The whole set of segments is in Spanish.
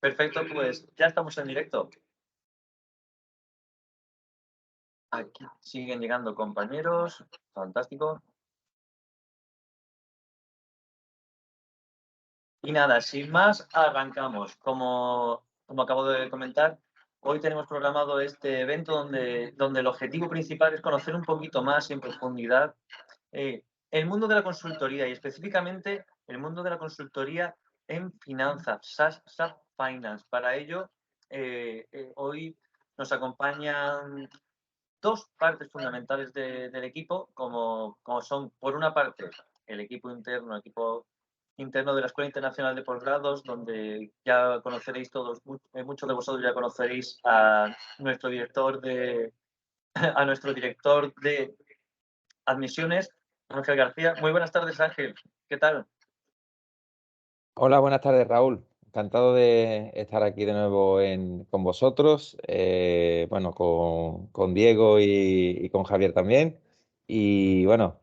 Perfecto, pues ya estamos en directo. Aquí siguen llegando compañeros. Fantástico. Y nada, sin más, arrancamos. Como acabo de comentar, hoy tenemos programado este evento donde el objetivo principal es conocer un poquito más y en profundidad el mundo de la consultoría y específicamente el mundo de la consultoría en finanzas, SAP Finance. Para ello, hoy nos acompañan dos partes fundamentales del equipo, como son, por una parte, el equipo interno de la Escuela Internacional de Posgrados, donde ya conoceréis todos, muchos de vosotros ya conoceréis a nuestro director de admisiones, Ángel García. Muy buenas tardes, Ángel. ¿Qué tal? Hola, buenas tardes, Raúl. Encantado de estar aquí de nuevo con vosotros, bueno, con Diego y con Javier también. Y bueno,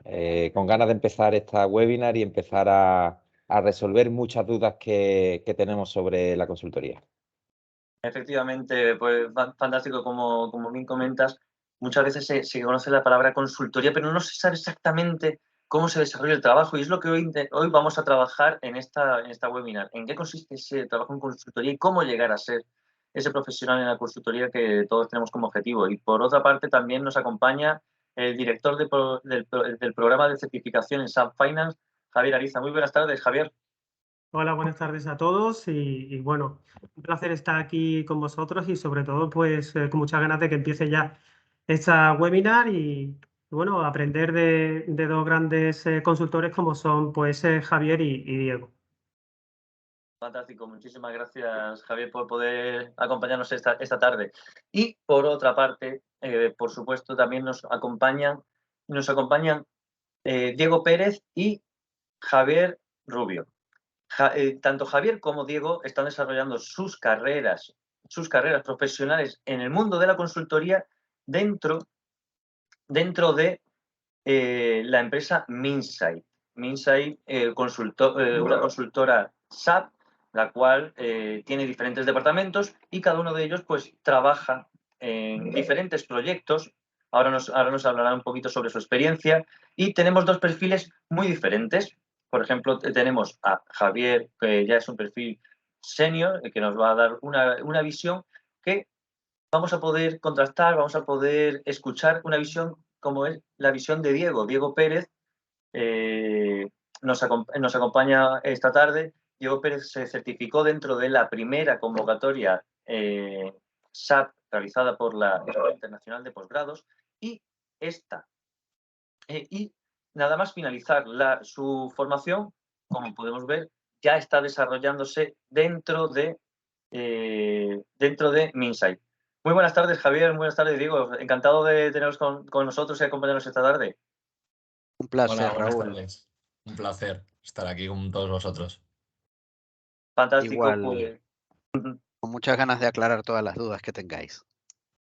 con ganas de empezar esta webinar y empezar a resolver muchas dudas que tenemos sobre la consultoría. Efectivamente, pues fantástico, como bien comentas. Muchas veces se conoce la palabra consultoría, pero no se sabe exactamente cómo se desarrolla el trabajo. Y es lo que hoy vamos a trabajar en esta webinar. ¿En qué consiste ese trabajo en consultoría y cómo llegar a ser ese profesional en la consultoría que todos tenemos como objetivo? Y por otra parte, también nos acompaña el director del programa de certificación en SAP Finance, Javier Ariza. Muy buenas tardes, Javier. Hola, buenas tardes a todos y bueno, un placer estar aquí con vosotros y sobre todo pues con muchas ganas de que empiece ya esta webinar y bueno, aprender de dos grandes consultores como son pues Javier y Diego. Fantástico, muchísimas gracias, Javier, por poder acompañarnos esta tarde. Y por otra parte, por supuesto, también nos acompañan Diego Pérez y Javier Rubio. Tanto Javier como Diego están desarrollando sus carreras profesionales en el mundo de la consultoría dentro de la empresa Minsight. Minsight, una consultora SAP, la cual tiene diferentes departamentos y cada uno de ellos pues trabaja en diferentes proyectos. Ahora nos hablará un poquito sobre su experiencia y tenemos dos perfiles muy diferentes. Por ejemplo, tenemos a Javier, que ya es un perfil senior, que nos va a dar una visión que vamos a poder contrastar, vamos a poder escuchar una visión como es la visión de Diego Pérez. Nos acompaña esta tarde. Diego Pérez se certificó dentro de la primera convocatoria SAP realizada por la Escuela Internacional de Posgrados y nada más finalizar su formación, como podemos ver, ya está desarrollándose dentro de Minsight. Muy buenas tardes, Javier. Buenas tardes, Diego. Encantado de teneros con nosotros y acompañarnos esta tarde. Un placer, Hola, buenas Raúl. tardes. Un placer estar aquí con todos vosotros. Fantástico, Igual, pues. con muchas ganas de aclarar todas las dudas que tengáis.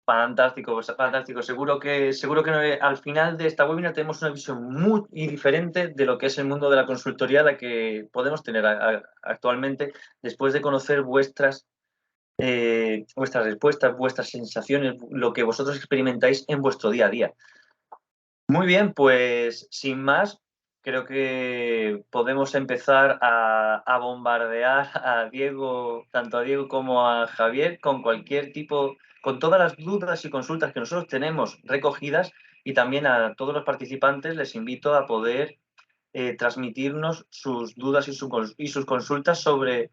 Fantástico, pues, fantástico. Seguro que al final de esta webinar tenemos una visión muy diferente de lo que es el mundo de la consultoría, la que podemos tener actualmente, después de conocer vuestras respuestas, vuestras sensaciones, lo que vosotros experimentáis en vuestro día a día. Muy bien, pues sin más, creo que podemos empezar a bombardear a Diego, tanto a Diego como a Javier, con todas las dudas y consultas que nosotros tenemos recogidas, y también a todos los participantes les invito a poder transmitirnos sus dudas y sus consultas sobre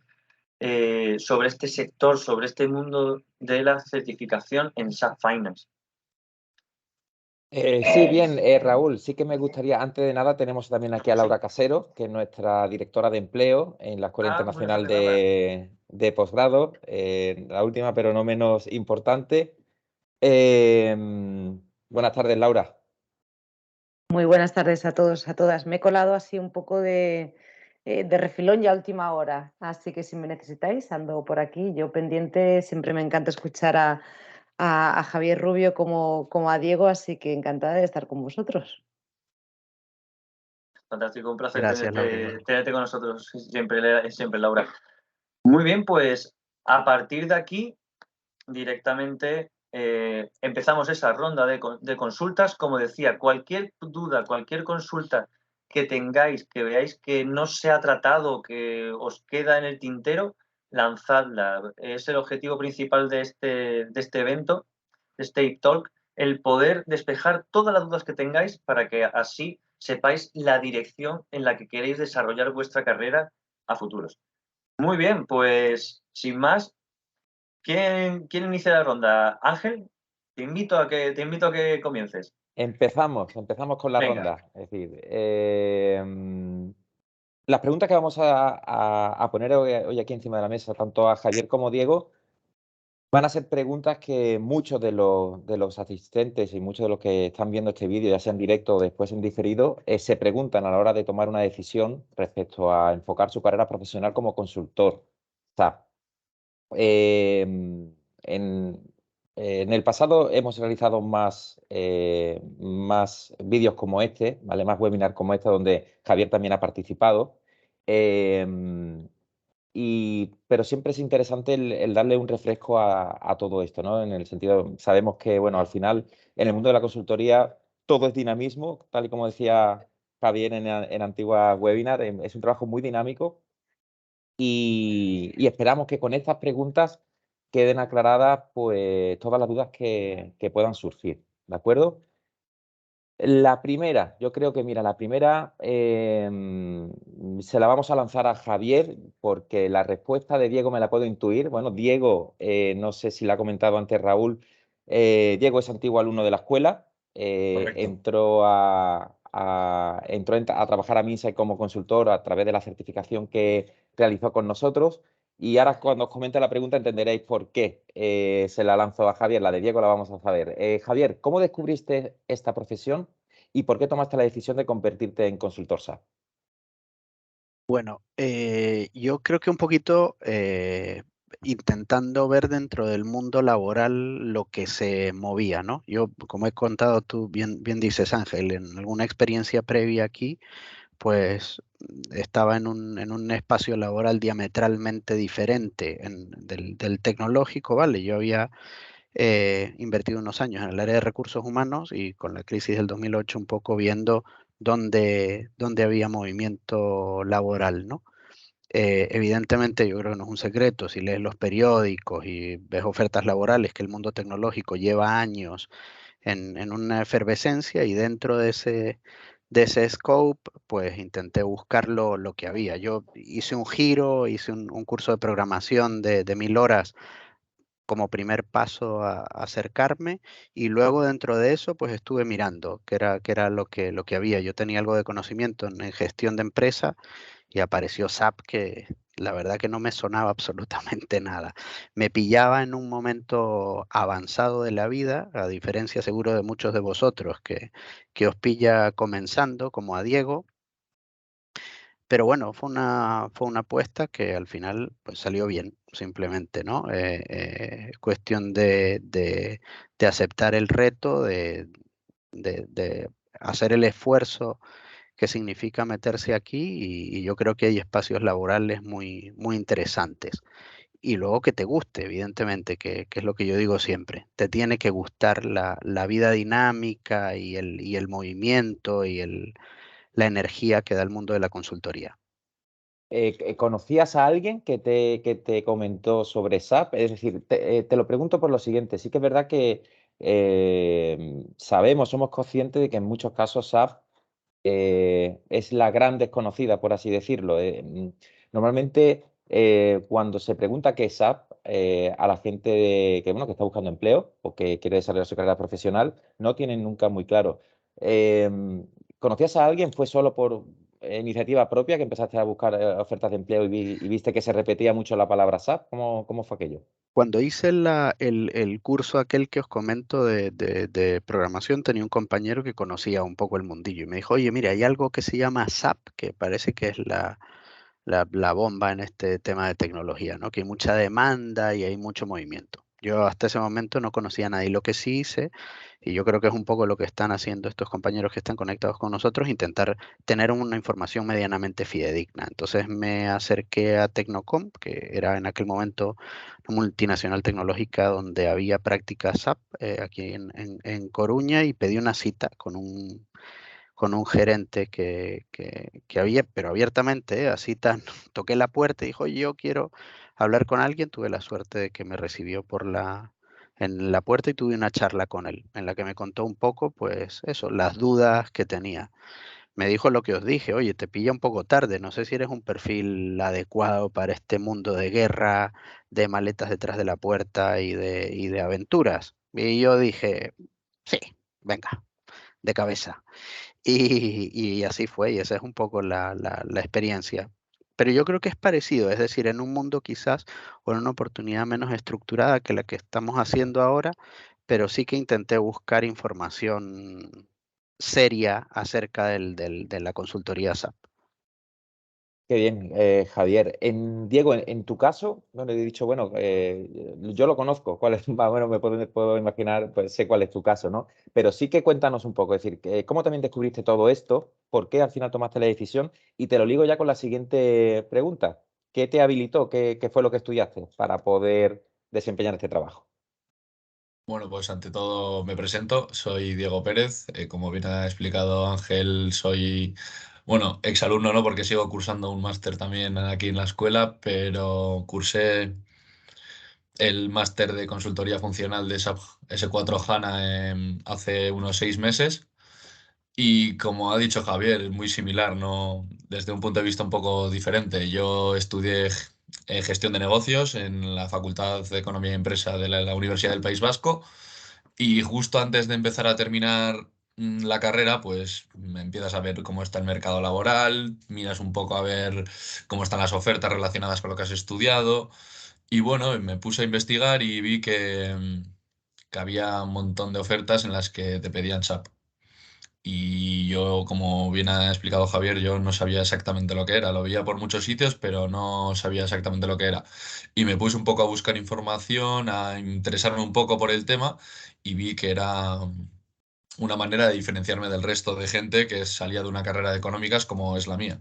este sector, sobre este mundo de la certificación en SAP Finance. Sí, bien, Raúl, sí que me gustaría, antes de nada, tenemos también aquí a Laura Casero, que es nuestra directora de empleo en la Escuela Internacional de Posgrado, la última pero no menos importante. Buenas tardes, Laura. Muy buenas tardes a todos, a todas. Me he colado así un poco de refilón ya a última hora, así que si me necesitáis, ando por aquí. Yo pendiente, siempre me encanta escuchar a Javier Rubio como a Diego, así que encantada de estar con vosotros. Fantástico, un placer Gracias, tenerte con nosotros siempre, Laura. Muy bien, pues A partir de aquí, directamente empezamos esa ronda de consultas. Como decía, cualquier duda, cualquier consulta que tengáis, que veáis que no se ha tratado, que os queda en el tintero, lanzadla. Es el objetivo principal de este evento, de este Ape Talk, el poder despejar todas las dudas que tengáis para que así sepáis la dirección en la que queréis desarrollar vuestra carrera a futuros. Muy bien, pues sin más, ¿quién inicia la ronda? Ángel, te invito a que comiences. Empezamos con la Venga. ronda. Es decir, las preguntas que vamos a poner hoy aquí encima de la mesa, tanto a Javier como a Diego, van a ser preguntas que muchos de los asistentes y muchos de los que están viendo este vídeo, ya sea en directo o después en diferido, se preguntan a la hora de tomar una decisión respecto a enfocar su carrera profesional como consultor. O sea, en el pasado hemos realizado más vídeos como este, ¿vale? Más webinars como este, donde Javier también ha participado. Pero siempre es interesante el darle un refresco a todo esto, ¿no? En el sentido, sabemos que, bueno, al final, en el mundo de la consultoría, todo es dinamismo, tal y como decía Javier en antigua webinar, es un trabajo muy dinámico y esperamos que con estas preguntas queden aclaradas pues todas las dudas que puedan surgir, ¿de acuerdo? La primera, yo creo que, mira, la primera se la vamos a lanzar a Javier porque la respuesta de Diego me la puedo intuir. Bueno, Diego, no sé si la ha comentado antes Raúl, Diego es antiguo alumno de la escuela, entró a trabajar a MINSAI como consultor a través de la certificación que realizó con nosotros. Y ahora cuando os comente la pregunta entenderéis por qué se la lanzo a Javier. La de Diego la vamos a saber. Javier, ¿cómo descubriste esta profesión y por qué tomaste la decisión de convertirte en consultor SAP? Bueno, yo creo que un poquito intentando ver dentro del mundo laboral lo que se movía, ¿no? Yo, como he contado, tú bien dices, Ángel, en alguna experiencia previa aquí, pues estaba en un espacio laboral diametralmente diferente del tecnológico, ¿vale? Yo había invertido unos años en el área de recursos humanos y con la crisis del 2008 un poco viendo dónde había movimiento laboral, ¿no? Evidentemente, yo creo que no es un secreto, si lees los periódicos y ves ofertas laborales, que el mundo tecnológico lleva años en una efervescencia y dentro de ese scope, pues intenté buscar lo que había. Yo hice un giro, hice un curso de programación de 1000 horas como primer paso a acercarme y luego dentro de eso pues estuve mirando qué era lo que había. Yo tenía algo de conocimiento en gestión de empresa y apareció SAP que la verdad que no me sonaba absolutamente nada. Me pillaba en un momento avanzado de la vida, a diferencia seguro de muchos de vosotros que os pilla comenzando, como a Diego. Pero bueno, fue una apuesta que al final pues salió bien, simplemente, ¿no? Cuestión de aceptar el reto, de hacer el esfuerzo que significa meterse aquí y yo creo que hay espacios laborales muy interesantes. Y luego que te guste, evidentemente, que es lo que yo digo siempre. Te tiene que gustar la vida dinámica y el movimiento y la energía que da el mundo de la consultoría. ¿Conocías a alguien que te comentó sobre SAP? Es decir, te lo pregunto por lo siguiente. Sí que es verdad que somos conscientes de que en muchos casos SAP es la gran desconocida, por así decirlo. Normalmente, cuando se pregunta qué es SAP a la gente que está buscando empleo o que quiere desarrollar su carrera profesional, no tienen nunca muy claro. ¿Conocías a alguien? ¿Fue solo por iniciativa propia que empezaste a buscar ofertas de empleo y viste que se repetía mucho la palabra SAP? ¿Cómo fue aquello? Cuando hice el curso aquel que os comento de programación, tenía un compañero que conocía un poco el mundillo y me dijo, oye, mira, hay algo que se llama SAP, que parece que es la bomba en este tema de tecnología, ¿no? Que hay mucha demanda y hay mucho movimiento. Yo hasta ese momento no conocía a nadie. Lo que sí hice, y yo creo que es un poco lo que están haciendo estos compañeros que están conectados con nosotros, intentar tener una información medianamente fidedigna. Entonces me acerqué a Tecnocom, que era en aquel momento una multinacional tecnológica donde había prácticas SAP aquí en Coruña, y pedí una cita con un gerente que había, pero abiertamente, así tan, toqué la puerta y dijo, "Oye, yo quiero hablar con alguien". Tuve la suerte de que me recibió en la puerta, y tuve una charla con él, en la que me contó un poco, pues eso, las dudas que tenía. Me dijo lo que os dije: "Oye, te pilla un poco tarde, no sé si eres un perfil adecuado para este mundo de guerra, de maletas detrás de la puerta y de aventuras". Y yo dije, sí, venga, de cabeza. Y así fue, y esa es un poco la experiencia. Pero yo creo que es parecido, es decir, en un mundo quizás o en una oportunidad menos estructurada que la que estamos haciendo ahora, pero sí que intenté buscar información seria acerca de la consultoría SAP. Qué bien, Javier. Diego, en tu caso, bueno, he dicho, bueno, yo lo conozco, cuál es, más o menos puedo imaginar, pues sé cuál es tu caso, ¿no? Pero sí que cuéntanos un poco, es decir, ¿cómo también descubriste todo esto? ¿Por qué al final tomaste la decisión? Y te lo ligo ya con la siguiente pregunta. ¿Qué te habilitó? ¿Qué fue lo que estudiaste para poder desempeñar este trabajo? Bueno, pues ante todo me presento, soy Diego Pérez. Como bien ha explicado Ángel, soy, bueno, exalumno, ¿no? Porque sigo cursando un máster también aquí en la escuela, pero cursé el máster de consultoría funcional de SAP S4 HANA hace unos 6 meses. Y como ha dicho Javier, es muy similar, ¿no? Desde un punto de vista un poco diferente. Yo estudié gestión de negocios en la Facultad de Economía y Empresa de la Universidad del País Vasco, y justo antes de empezar a terminar la carrera, pues me empiezas a ver cómo está el mercado laboral, miras un poco a ver cómo están las ofertas relacionadas con lo que has estudiado. Y bueno, me puse a investigar y vi que había un montón de ofertas en las que te pedían SAP. Y yo, como bien ha explicado Javier, yo no sabía exactamente lo que era. Lo veía por muchos sitios, pero no sabía exactamente lo que era. Y me puse un poco a buscar información, a interesarme un poco por el tema, y vi que era una manera de diferenciarme del resto de gente que salía de una carrera de económicas como es la mía.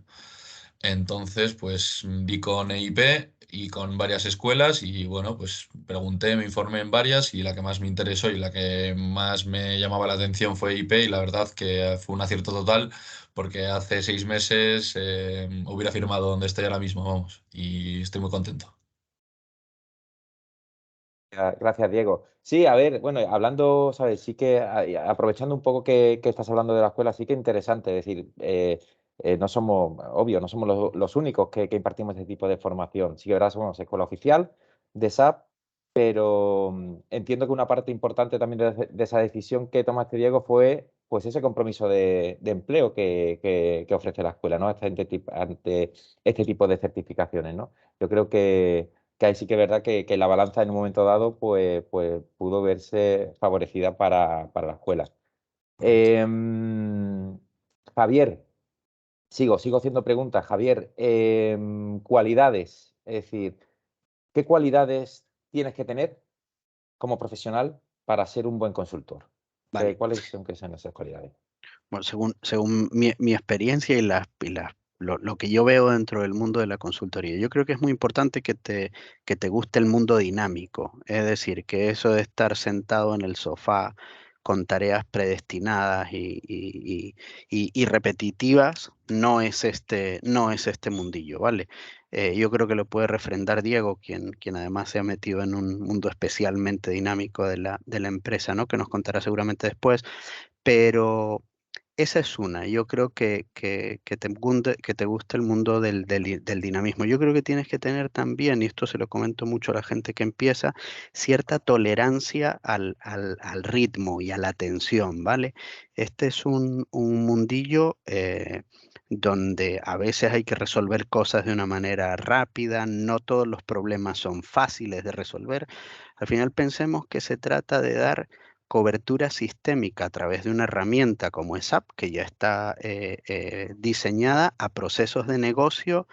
Entonces, pues di con EIP y con varias escuelas, y bueno, pues pregunté, me informé en varias, y la que más me interesó y la que más me llamaba la atención fue EIP, y la verdad que fue un acierto total, porque hace 6 meses hubiera firmado donde estoy ahora mismo, vamos, y estoy muy contento. Gracias, Diego. Sí, a ver, bueno, hablando, ¿sabes? Sí que aprovechando un poco que estás hablando de la escuela, sí que interesante, es decir, no somos, obvio, no somos los únicos que impartimos este tipo de formación. Sí que verás, somos escuela oficial de SAP, pero entiendo que una parte importante también de esa decisión que tomaste, Diego, fue pues ese compromiso de empleo que ofrece la escuela, ¿no? Ante este tipo de certificaciones, ¿no? Yo creo que ahí sí que es verdad que la balanza en un momento dado pues pudo verse favorecida para la escuela. Correcto. Javier, sigo haciendo preguntas. Javier, cualidades, es decir, ¿qué cualidades tienes que tener como profesional para ser un buen consultor? Vale. ¿Cuáles son que son esas cualidades? Bueno, según mi experiencia lo que yo veo dentro del mundo de la consultoría, yo creo que es muy importante que te guste el mundo dinámico. Es decir, que eso de estar sentado en el sofá con tareas predestinadas y repetitivas no es este mundillo, ¿vale? Yo creo que lo puede refrendar Diego, quien además se ha metido en un mundo especialmente dinámico de la empresa, ¿no? Que nos contará seguramente después. Pero esa es una. Yo creo que te guste el mundo del dinamismo. Yo creo que tienes que tener también, y esto se lo comento mucho a la gente que empieza, cierta tolerancia al ritmo y a la tensión, ¿vale? Este es un mundillo donde a veces hay que resolver cosas de una manera rápida, no todos los problemas son fáciles de resolver. Al final pensemos que se trata de dar cobertura sistémica a través de una herramienta como SAP, que ya está diseñada a procesos de negocio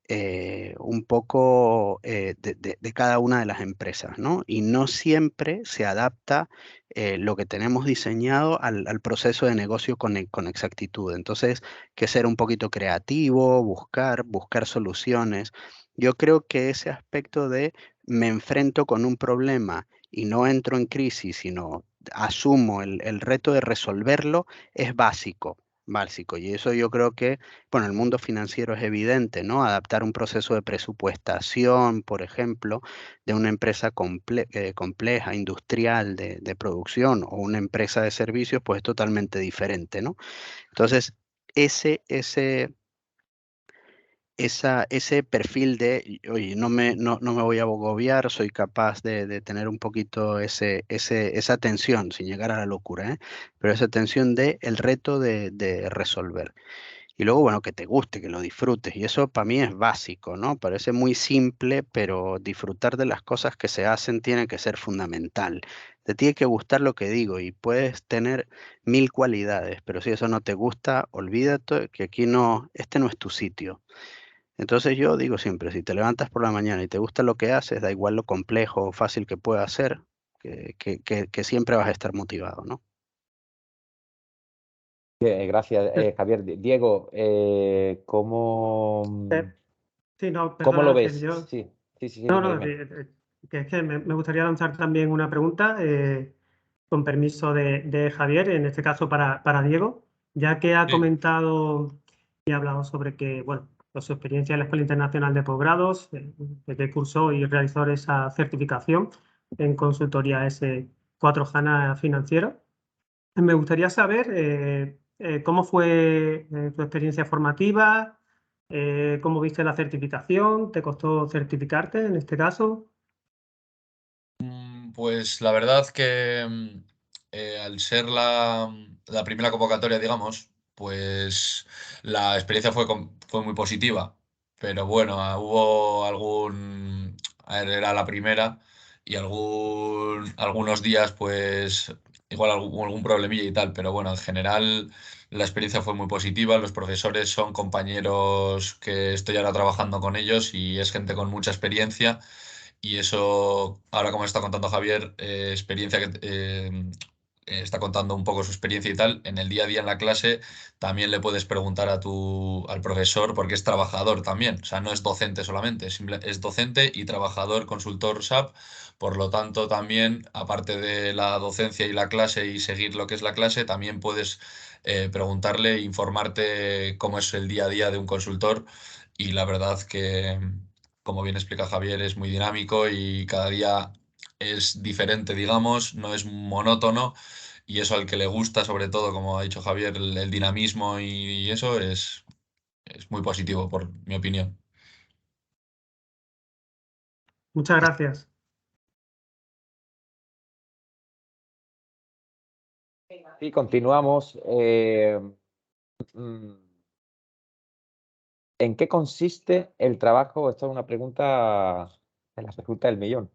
un poco de cada una de las empresas, ¿no? Y no siempre se adapta lo que tenemos diseñado al proceso de negocio con exactitud. Entonces, que ser un poquito creativo, buscar soluciones. Yo creo que ese aspecto de me enfrento con un problema y no entro en crisis, sino asumo el reto de resolverlo, es básico. Básico. Y eso yo creo que, bueno, el mundo financiero es evidente, ¿no? Adaptar un proceso de presupuestación, por ejemplo, de una empresa compleja, industrial, de producción o una empresa de servicios, pues es totalmente diferente, ¿no? Entonces, ese perfil de, oye, no me voy a agobiar, soy capaz de tener un poquito esa tensión, sin llegar a la locura, ¿eh? Pero esa tensión de el reto de resolver. Y luego, bueno, que te guste, que lo disfrutes. Y eso para mí es básico, ¿no? Parece muy simple, pero disfrutar de las cosas que se hacen tiene que ser fundamental. Te tiene que gustar lo que digo y puedes tener 1000 cualidades, pero si eso no te gusta, olvídate que aquí no, este no es tu sitio. Entonces yo digo siempre, si te levantas por la mañana y te gusta lo que haces, da igual lo complejo o fácil que pueda ser, que siempre vas a estar motivado, ¿no? Gracias, Javier. Diego, ¿cómo Sí, no, lo perdona, Ángel, ves? yo. Sí, No, dime, no, dime. que es que me gustaría lanzar también una pregunta, con permiso de Javier, en este caso para Diego, ya que ha Sí. comentado y ha hablado sobre que, bueno, su experiencia en la Escuela Internacional de Posgrados, que cursó y realizó esa certificación en consultoría S4 HANA financiero. Me gustaría saber cómo fue tu experiencia formativa, cómo viste la certificación, ¿te costó certificarte en este caso? Pues la verdad que al ser la primera convocatoria, digamos, pues la experiencia fue muy positiva. Pero bueno, hubo a ver, era la primera y algunos días, pues igual algún problemilla y tal. Pero bueno, en general la experiencia fue muy positiva. Los profesores son compañeros que estoy ahora trabajando con ellos y es gente con mucha experiencia. Y eso, ahora como está contando Javier, experiencia que está contando un poco su experiencia y tal, en el día a día en la clase también le puedes preguntar al profesor porque es trabajador también, o sea, no es docente solamente, es docente y trabajador, consultor SAP, por lo tanto también, aparte de la docencia y la clase y seguir lo que es la clase, también puedes preguntarle, informarte cómo es el día a día de un consultor y la verdad que como bien explica Javier, es muy dinámico y cada día es diferente, digamos, no es monótono y eso al que le gusta, sobre todo, como ha dicho Javier, el dinamismo y eso es muy positivo, por mi opinión. Muchas gracias. Sí, continuamos. Mm, ¿En qué consiste el trabajo? Esta es una pregunta de la pregunta del millón.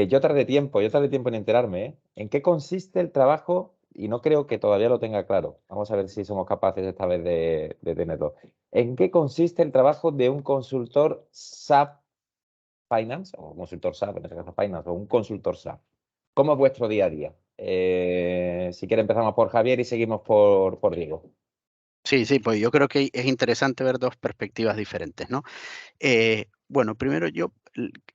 Yo tardé tiempo en enterarme, ¿eh? ¿En qué consiste el trabajo? Y no creo que todavía lo tenga claro. Vamos a ver si somos capaces esta vez de tenerlo. ¿En qué consiste el trabajo de un consultor SAP Finance, o consultor SAP, en este caso Finance, o un consultor SAP? ¿Cómo es vuestro día a día? Si quiere empezamos por Javier y seguimos por Diego. Sí, pues yo creo que es interesante ver dos perspectivas diferentes, ¿no? Bueno, primero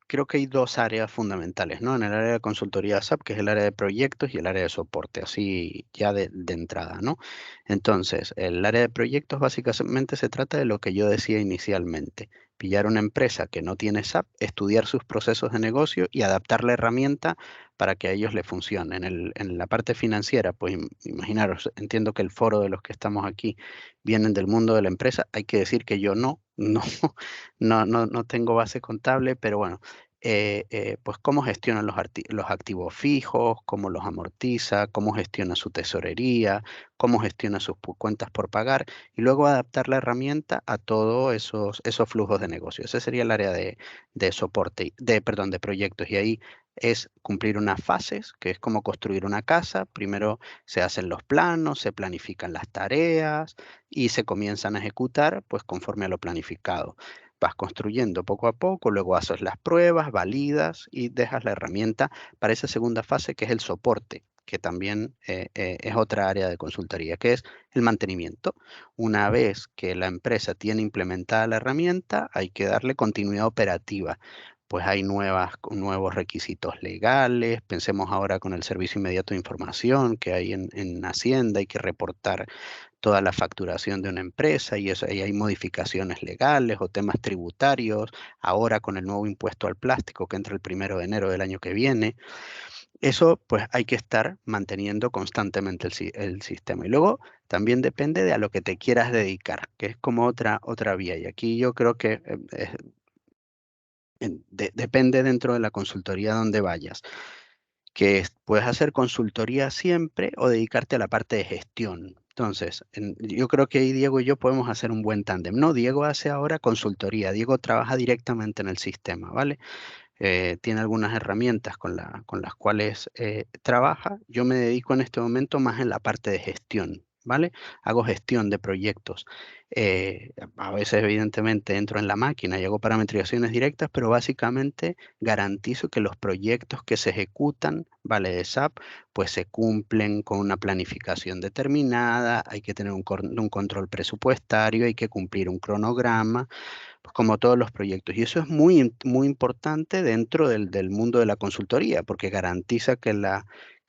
creo que hay dos áreas fundamentales, ¿no? En el área de consultoría SAP, que es el área de proyectos y el área de soporte, así ya de entrada, ¿no? Entonces, el área de proyectos básicamente se trata de lo que yo decía inicialmente, pillar una empresa que no tiene SAP, estudiar sus procesos de negocio y adaptar la herramienta para que a ellos les funcione. En la parte financiera, pues imaginaros, entiendo que el foro de los que estamos aquí vienen del mundo de la empresa. Hay que decir que yo no tengo base contable, pero bueno, pues cómo gestiona los activos fijos, cómo los amortiza, cómo gestiona su tesorería, cómo gestiona sus cuentas por pagar y luego adaptar la herramienta a todos esos flujos de negocio. Ese sería el área de soporte, perdón, de proyectos. Y ahí es cumplir unas fases, que es como construir una casa. Primero se hacen los planos, se planifican las tareas y se comienzan a ejecutar pues conforme a lo planificado. vas construyendo poco a poco, luego haces las pruebas, validas y dejas la herramienta para esa segunda fase que es el soporte, que también es otra área de consultoría, que es el mantenimiento. Una vez que la empresa tiene implementada la herramienta, hay que darle continuidad operativa. Pues hay nuevos requisitos legales. Pensemos ahora con el servicio inmediato de información que hay en Hacienda, hay que reportar toda la facturación de una empresa y ahí hay modificaciones legales o temas tributarios. Ahora con el nuevo impuesto al plástico que entra el 1 de enero del año que viene. Eso pues hay que estar manteniendo constantemente el sistema. Y luego también depende de a lo que te quieras dedicar, que es como otra vía. Y aquí yo creo que depende dentro de la consultoría donde vayas, que puedes hacer consultoría siempre o dedicarte a la parte de gestión. Entonces, yo creo que ahí Diego y yo podemos hacer un buen tándem. No, Diego hace ahora consultoría, Diego trabaja directamente en el sistema, ¿vale? Tiene algunas herramientas con las cuales trabaja. Yo me dedico en este momento más en la parte de gestión, ¿vale? Hago gestión de proyectos. A veces, evidentemente, entro en la máquina y hago parametrizaciones directas, pero básicamente garantizo que los proyectos que se ejecutan, ¿vale? De SAP, pues se cumplen con una planificación determinada, hay que tener un control presupuestario, hay que cumplir un cronograma, pues como todos los proyectos. Y eso es muy, muy importante dentro del mundo de la consultoría, porque garantiza que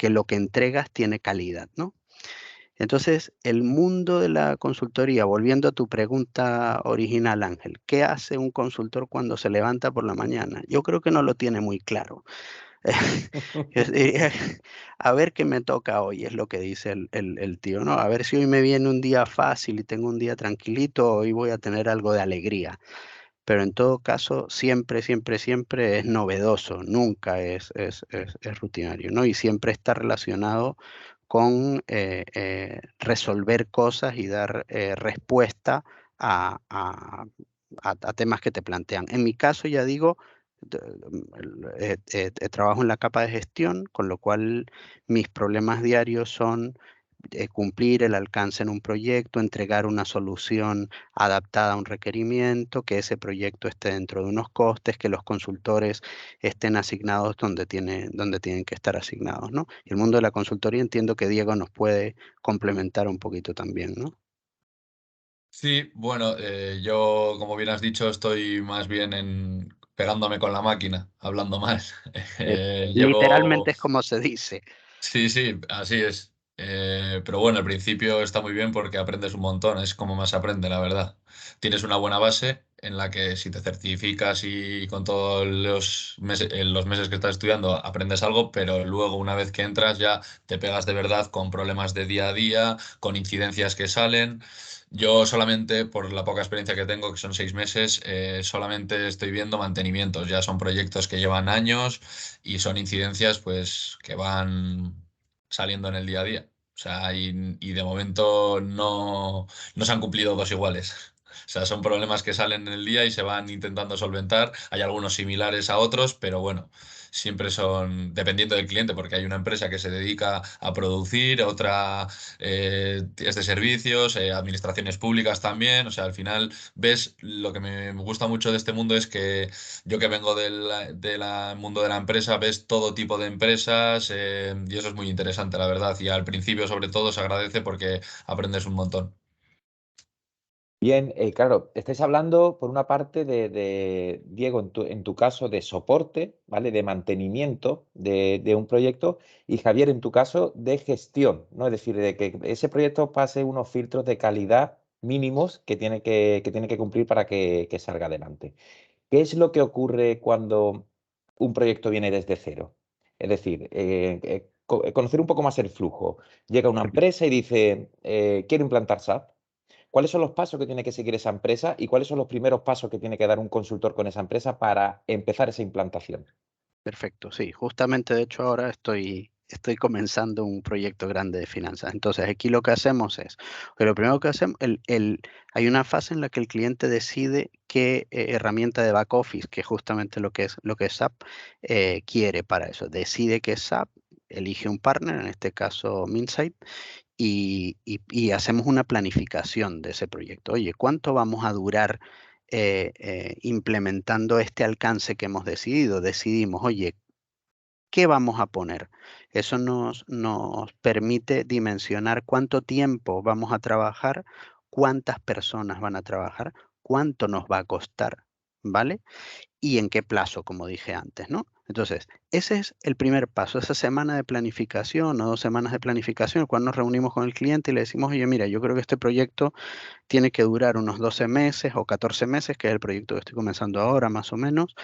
lo que entregas tiene calidad, ¿no? Entonces, el mundo de la consultoría, volviendo a tu pregunta original, Ángel, ¿qué hace un consultor cuando se levanta por la mañana? Yo creo que no lo tiene muy claro. Yo diría, a ver qué me toca hoy, es lo que dice el tío, ¿no? A ver si hoy me viene un día fácil y tengo un día tranquilito, hoy voy a tener algo de alegría. Pero en todo caso, siempre, siempre, siempre es novedoso, nunca es rutinario, ¿no? Y siempre está relacionado con resolver cosas y dar respuesta a temas que te plantean. En mi caso, ya digo, trabajo en la capa de gestión, con lo cual mis problemas diarios son cumplir el alcance en un proyecto, entregar una solución adaptada a un requerimiento, que ese proyecto esté dentro de unos costes, que los consultores estén asignados donde tienen que estar asignados, ¿no? Y el mundo de la consultoría entiendo que Diego nos puede complementar un poquito también, ¿no? Sí, bueno, yo, como bien has dicho, estoy más bien pegándome con la máquina, hablando más. Literalmente es como se dice. Sí, sí, así es. Pero bueno, al principio está muy bien porque aprendes un montón, es como más se aprende, la verdad. Tienes una buena base en la que si te certificas y con todos los meses que estás estudiando aprendes algo, pero luego una vez que entras ya te pegas de verdad con problemas de día a día, con incidencias que salen. Yo solamente, por la poca experiencia que tengo, que son 6 meses, solamente estoy viendo mantenimientos. Ya son proyectos que llevan años y son incidencias pues que van saliendo en el día a día. O sea, y de momento no se han cumplido dos iguales. O sea, son problemas que salen en el día y se van intentando solventar. Hay algunos similares a otros, pero bueno, siempre son dependiendo del cliente, porque hay una empresa que se dedica a producir, otra es de servicios, administraciones públicas también. O sea, al final ves, lo que me gusta mucho de este mundo es que yo que vengo del mundo de la empresa, ves todo tipo de empresas y eso es muy interesante, la verdad. Y al principio, sobre todo, se agradece porque aprendes un montón. Bien, claro, estáis hablando por una parte Diego, en tu caso, de soporte, ¿vale? De mantenimiento de un proyecto y Javier, en tu caso, de gestión, ¿no? Es decir, de que ese proyecto pase unos filtros de calidad mínimos que tiene que cumplir para que salga adelante. ¿Qué es lo que ocurre cuando un proyecto viene desde cero? Es decir, conocer un poco más el flujo. Llega una empresa y dice, quiero implantar SAP. ¿Cuáles son los pasos que tiene que seguir esa empresa y cuáles son los primeros pasos que tiene que dar un consultor con esa empresa para empezar esa implantación? Perfecto, sí. Justamente, de hecho, ahora estoy comenzando un proyecto grande de finanzas. Entonces, aquí lo que hacemos es, que lo primero que hacemos, hay una fase en la que el cliente decide qué herramienta de back office, que es justamente lo que es SAP, quiere para eso. Decide qué es SAP, elige un partner, en este caso Minsight, y hacemos una planificación de ese proyecto. Oye, ¿cuánto vamos a durar implementando este alcance que hemos decidido. Decidimos, oye, ¿qué vamos a poner? Eso nos permite dimensionar cuánto tiempo vamos a trabajar, cuántas personas van a trabajar, cuánto nos va a costar, ¿vale? Y en qué plazo, como dije antes, ¿no? Entonces, ese es el primer paso, esa semana de planificación o 2 semanas de planificación, cuando nos reunimos con el cliente y le decimos, oye, mira, yo creo que este proyecto tiene que durar unos 12 meses o 14 meses, que es el proyecto que estoy comenzando ahora, más o menos,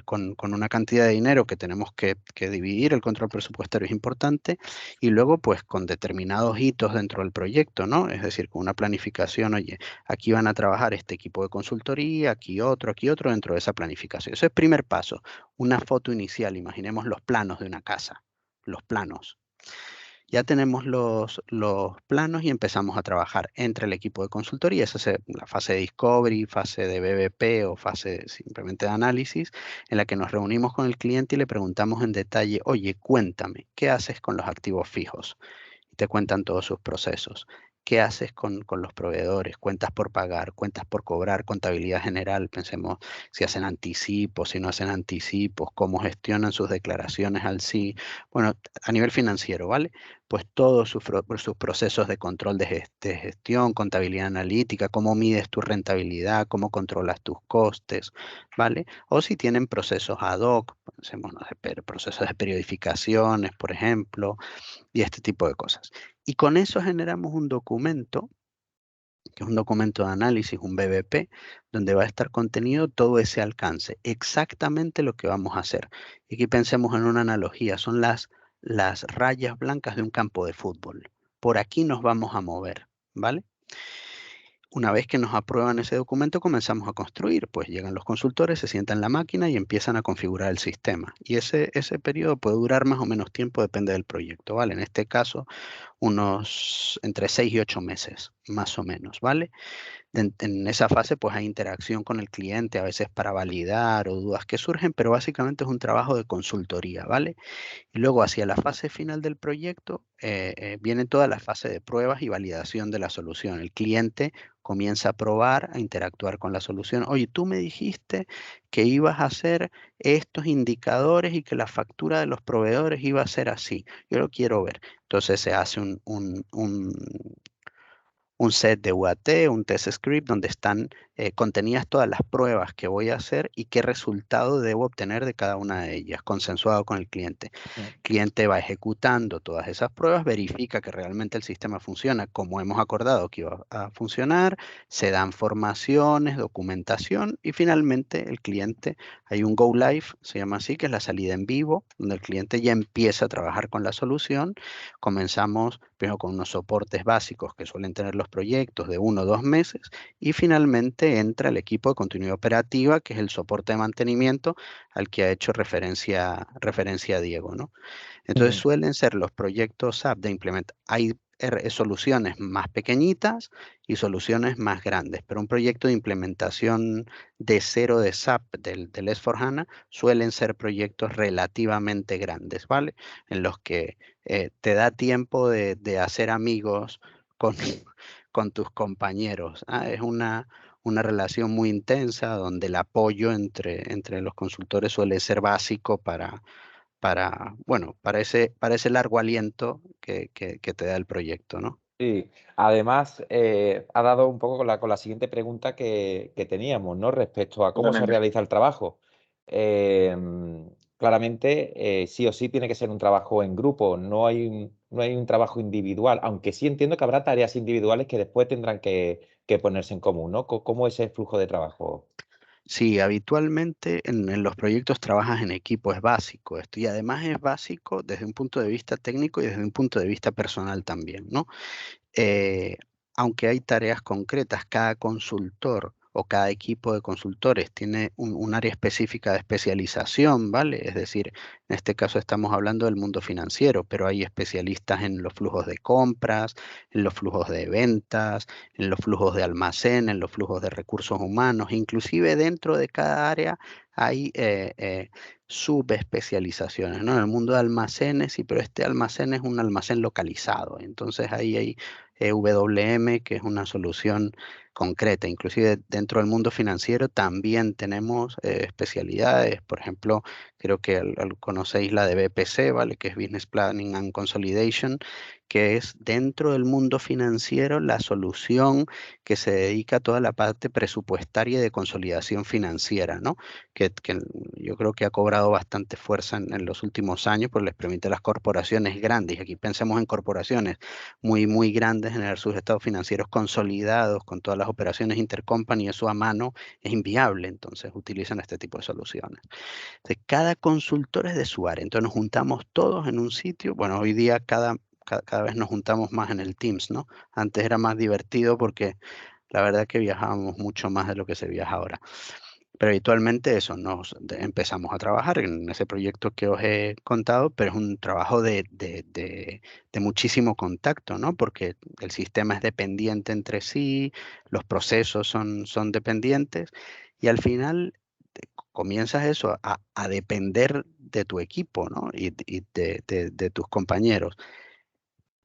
con una cantidad de dinero que tenemos que dividir, el control presupuestario es importante, y luego pues con determinados hitos dentro del proyecto, ¿no? Es decir, con una planificación, oye, aquí van a trabajar este equipo de consultoría, aquí otro dentro de esa planificación. Ese es el primer paso, una foto inicial, imaginemos los planos de una casa, los planos. Ya tenemos los planos y empezamos a trabajar entre el equipo de consultoría, esa es la fase de discovery, fase de BBP o fase simplemente de análisis, en la que nos reunimos con el cliente y le preguntamos en detalle, oye, cuéntame, ¿qué haces con los activos fijos? Y te cuentan todos sus procesos. ¿Qué haces con los proveedores? Cuentas por pagar, cuentas por cobrar, contabilidad general. Pensemos si hacen anticipos, si no hacen anticipos, cómo gestionan sus declaraciones al sí. Bueno, a nivel financiero, ¿vale? Pues todos sus procesos de control de gestión, contabilidad analítica, cómo mides tu rentabilidad, cómo controlas tus costes, ¿vale? O si tienen procesos ad hoc, pensemos, no sé, procesos de periodificaciones, por ejemplo, y este tipo de cosas. Y con eso generamos un documento, que es un documento de análisis, un BBP, donde va a estar contenido todo ese alcance, exactamente lo que vamos a hacer. Y aquí pensemos en una analogía, son las rayas blancas de un campo de fútbol. Por aquí nos vamos a mover, ¿vale? Una vez que nos aprueban ese documento, comenzamos a construir. Pues llegan los consultores, se sientan en la máquina y empiezan a configurar el sistema. Y ese periodo puede durar más o menos tiempo, depende del proyecto, ¿vale? En este caso, unos entre 6 y 8 meses, más o menos, ¿vale? En esa fase, pues hay interacción con el cliente, a veces para validar o dudas que surgen, pero básicamente es un trabajo de consultoría, ¿vale? Y luego hacia la fase final del proyecto viene toda la fase de pruebas y validación de la solución. El cliente comienza a probar, a interactuar con la solución. Oye, tú me dijiste que ibas a hacer estos indicadores y que la factura de los proveedores iba a ser así. Yo lo quiero ver. Entonces se hace un set de UAT, un test script, donde están contenidas todas las pruebas que voy a hacer y qué resultado debo obtener de cada una de ellas, consensuado con el cliente. El cliente va ejecutando todas esas pruebas, verifica que realmente el sistema funciona como hemos acordado que iba a funcionar, se dan formaciones, documentación y finalmente el cliente, hay un Go Live, se llama así, que es la salida en vivo, donde el cliente ya empieza a trabajar con la solución. Comenzamos primero con unos soportes básicos que suelen tener los proyectos de 1 o 2 meses y finalmente entra el equipo de continuidad operativa, que es el soporte de mantenimiento al que ha hecho referencia Diego, ¿no? Entonces suelen ser los proyectos SAP de implementación. Hay soluciones más pequeñitas y soluciones más grandes, pero un proyecto de implementación de cero de SAP del S/4HANA suelen ser proyectos relativamente grandes, ¿vale? En los que te da tiempo de hacer amigos con, con tus compañeros. Es una relación muy intensa donde el apoyo entre los consultores suele ser básico para ese largo aliento que te da el proyecto, ¿no? Sí, además ha dado un poco con la siguiente pregunta que teníamos, ¿no? Respecto a cómo se Totalmente. realiza el trabajo. Claramente, sí o sí tiene que ser un trabajo en grupo, no hay un trabajo individual, aunque sí entiendo que habrá tareas individuales que después tendrán que ponerse en común, ¿no? ¿Cómo es el flujo de trabajo? Sí, habitualmente en los proyectos trabajas en equipo, es básico esto, y además es básico desde un punto de vista técnico y desde un punto de vista personal también, ¿no? eh, Aunque hay tareas concretas, cada consultor o cada equipo de consultores tiene un área específica de especialización, ¿vale? Es decir, en este caso estamos hablando del mundo financiero, pero hay especialistas en los flujos de compras, en los flujos de ventas, en los flujos de almacén, en los flujos de recursos humanos, inclusive dentro de cada área hay subespecializaciones, ¿no? En el mundo de almacenes, sí, pero este almacén es un almacén localizado. Entonces ahí hay WM, que es una solución concreta. Inclusive dentro del mundo financiero también tenemos especialidades. Por ejemplo, creo que conocéis la de BPC, ¿vale? Que es Business Planning and Consolidation, que es dentro del mundo financiero la solución que se dedica a toda la parte presupuestaria y de consolidación financiera, ¿no? Que yo creo que ha cobrado bastante fuerza en los últimos años, porque les permite a las corporaciones grandes, y aquí pensemos en corporaciones muy, muy grandes, generar sus estados financieros consolidados con todas las operaciones intercompany, eso a mano es inviable, entonces utilizan este tipo de soluciones. Entonces, cada consultor es de su área, entonces nos juntamos todos en un sitio, bueno, hoy día cada vez nos juntamos más en el Teams, ¿no? Antes era más divertido porque la verdad que viajábamos mucho más de lo que se viaja ahora. Pero habitualmente eso, empezamos a trabajar en ese proyecto que os he contado, pero es un trabajo de muchísimo contacto, ¿no? Porque el sistema es dependiente entre sí, los procesos son dependientes y al final comienzas eso a depender de tu equipo, ¿no? Y de tus compañeros.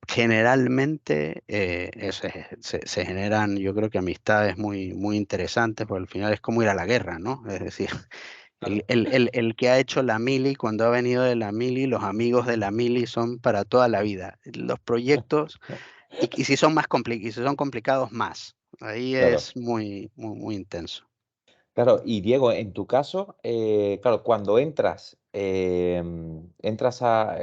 Generalmente se generan, yo creo que amistades muy, muy interesantes, porque al final es como ir a la guerra, ¿no? Es decir, el que ha hecho la mili, cuando ha venido de la mili, los amigos de la mili son para toda la vida. Los proyectos, y si son si son complicados, más. Ahí Claro. es muy, muy, muy intenso. Claro, y Diego, en tu caso, claro, cuando empiezas a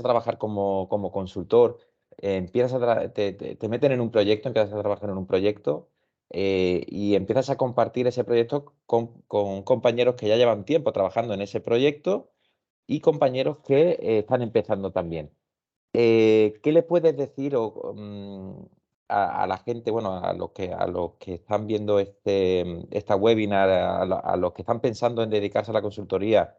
trabajar como consultor, te meten en un proyecto, empiezas a trabajar en un proyecto y empiezas a compartir ese proyecto con compañeros que ya llevan tiempo trabajando en ese proyecto y compañeros que están empezando también. ¿Qué le puedes decir a la gente, bueno, a los que están viendo esta webinar, a los que están pensando en dedicarse a la consultoría?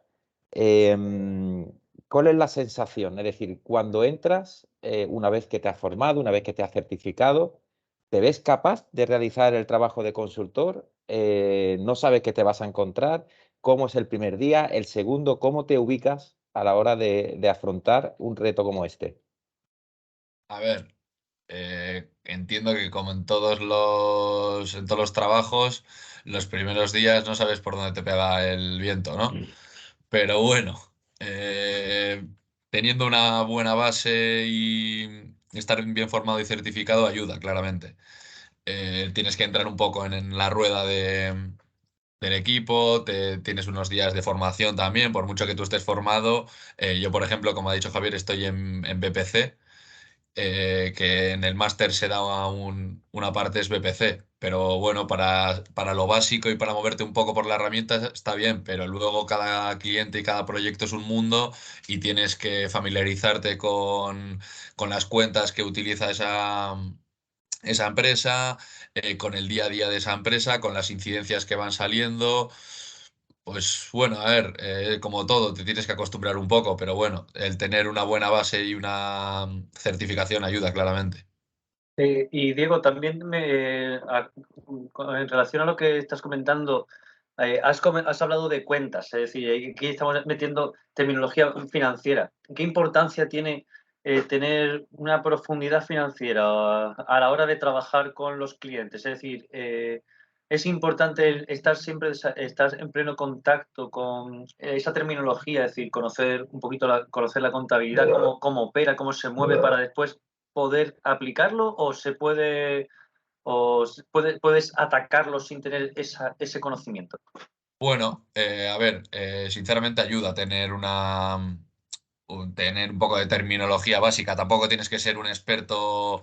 ¿Cuál es la sensación? Es decir, cuando entras, una vez que te has formado, una vez que te has certificado, ¿te ves capaz de realizar el trabajo de consultor? ¿No sabes qué te vas a encontrar? ¿Cómo es el primer día? El segundo, ¿cómo te ubicas a la hora de afrontar un reto como este? A ver, entiendo que como en todos los trabajos, los primeros días no sabes por dónde te pega el viento, ¿no? Pero bueno, eh, teniendo una buena base y estar bien formado y certificado ayuda, claramente. Tienes que entrar un poco en la rueda del equipo, tienes unos días de formación también, por mucho que tú estés formado. Yo, por ejemplo, como ha dicho Javier, estoy en BPC, que en el máster se da una parte es BPC, pero bueno, para lo básico y para moverte un poco por la herramienta está bien, pero luego cada cliente y cada proyecto es un mundo y tienes que familiarizarte con las cuentas que utiliza esa empresa, con el día a día de esa empresa, con las incidencias que van saliendo. Pues bueno, a ver, como todo, te tienes que acostumbrar un poco, pero bueno, el tener una buena base y una certificación ayuda claramente. Y Diego, también en relación a lo que estás comentando, has hablado de cuentas, es decir, aquí estamos metiendo terminología financiera. ¿Qué importancia tiene tener una profundidad financiera a la hora de trabajar con los clientes? Es decir, es importante estar siempre estar en pleno contacto con esa terminología, es decir, conocer un poquito conocer la contabilidad, cómo opera, cómo se mueve para después poder aplicarlo o puedes atacarlo sin tener ese conocimiento. Bueno, a ver, sinceramente ayuda a tener un poco de terminología básica. Tampoco tienes que ser un experto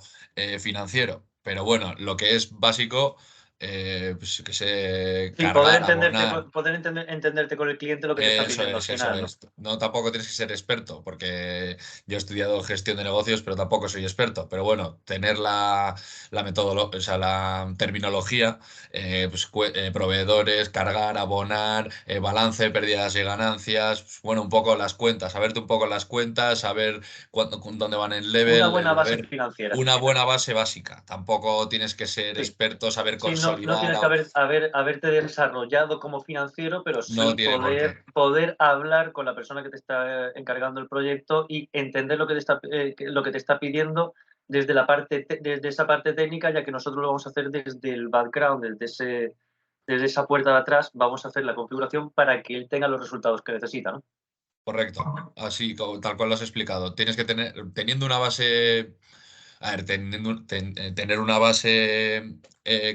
financiero, pero bueno, lo que es básico, pues que sé, Sí, poder cargar, abonar. entenderte con el cliente lo que te está Eso pidiendo al es, eso final, ¿no? es. No, tampoco tienes que ser experto, porque yo he estudiado gestión de negocios, pero tampoco soy experto. Pero bueno, tener la metodología, o sea, la terminología, pues, proveedores, cargar, abonar, balance, pérdidas y ganancias, pues, bueno, un poco las cuentas, saberte un poco las cuentas, saber dónde van el Una level, buena base ver financiera. una buena base básica. Tampoco tienes que ser Sí. experto, saber Sí, no tienes que haberte desarrollado como financiero, pero sí No tiene por qué. poder hablar con la persona que te está encargando el proyecto y entender lo que te está pidiendo desde esa parte técnica, ya que nosotros lo vamos a hacer desde el background, desde esa puerta de atrás, vamos a hacer la configuración para que él tenga los resultados que necesita, ¿no? Correcto, así tal cual lo has explicado. Tienes que teniendo una base, a ver, tener una base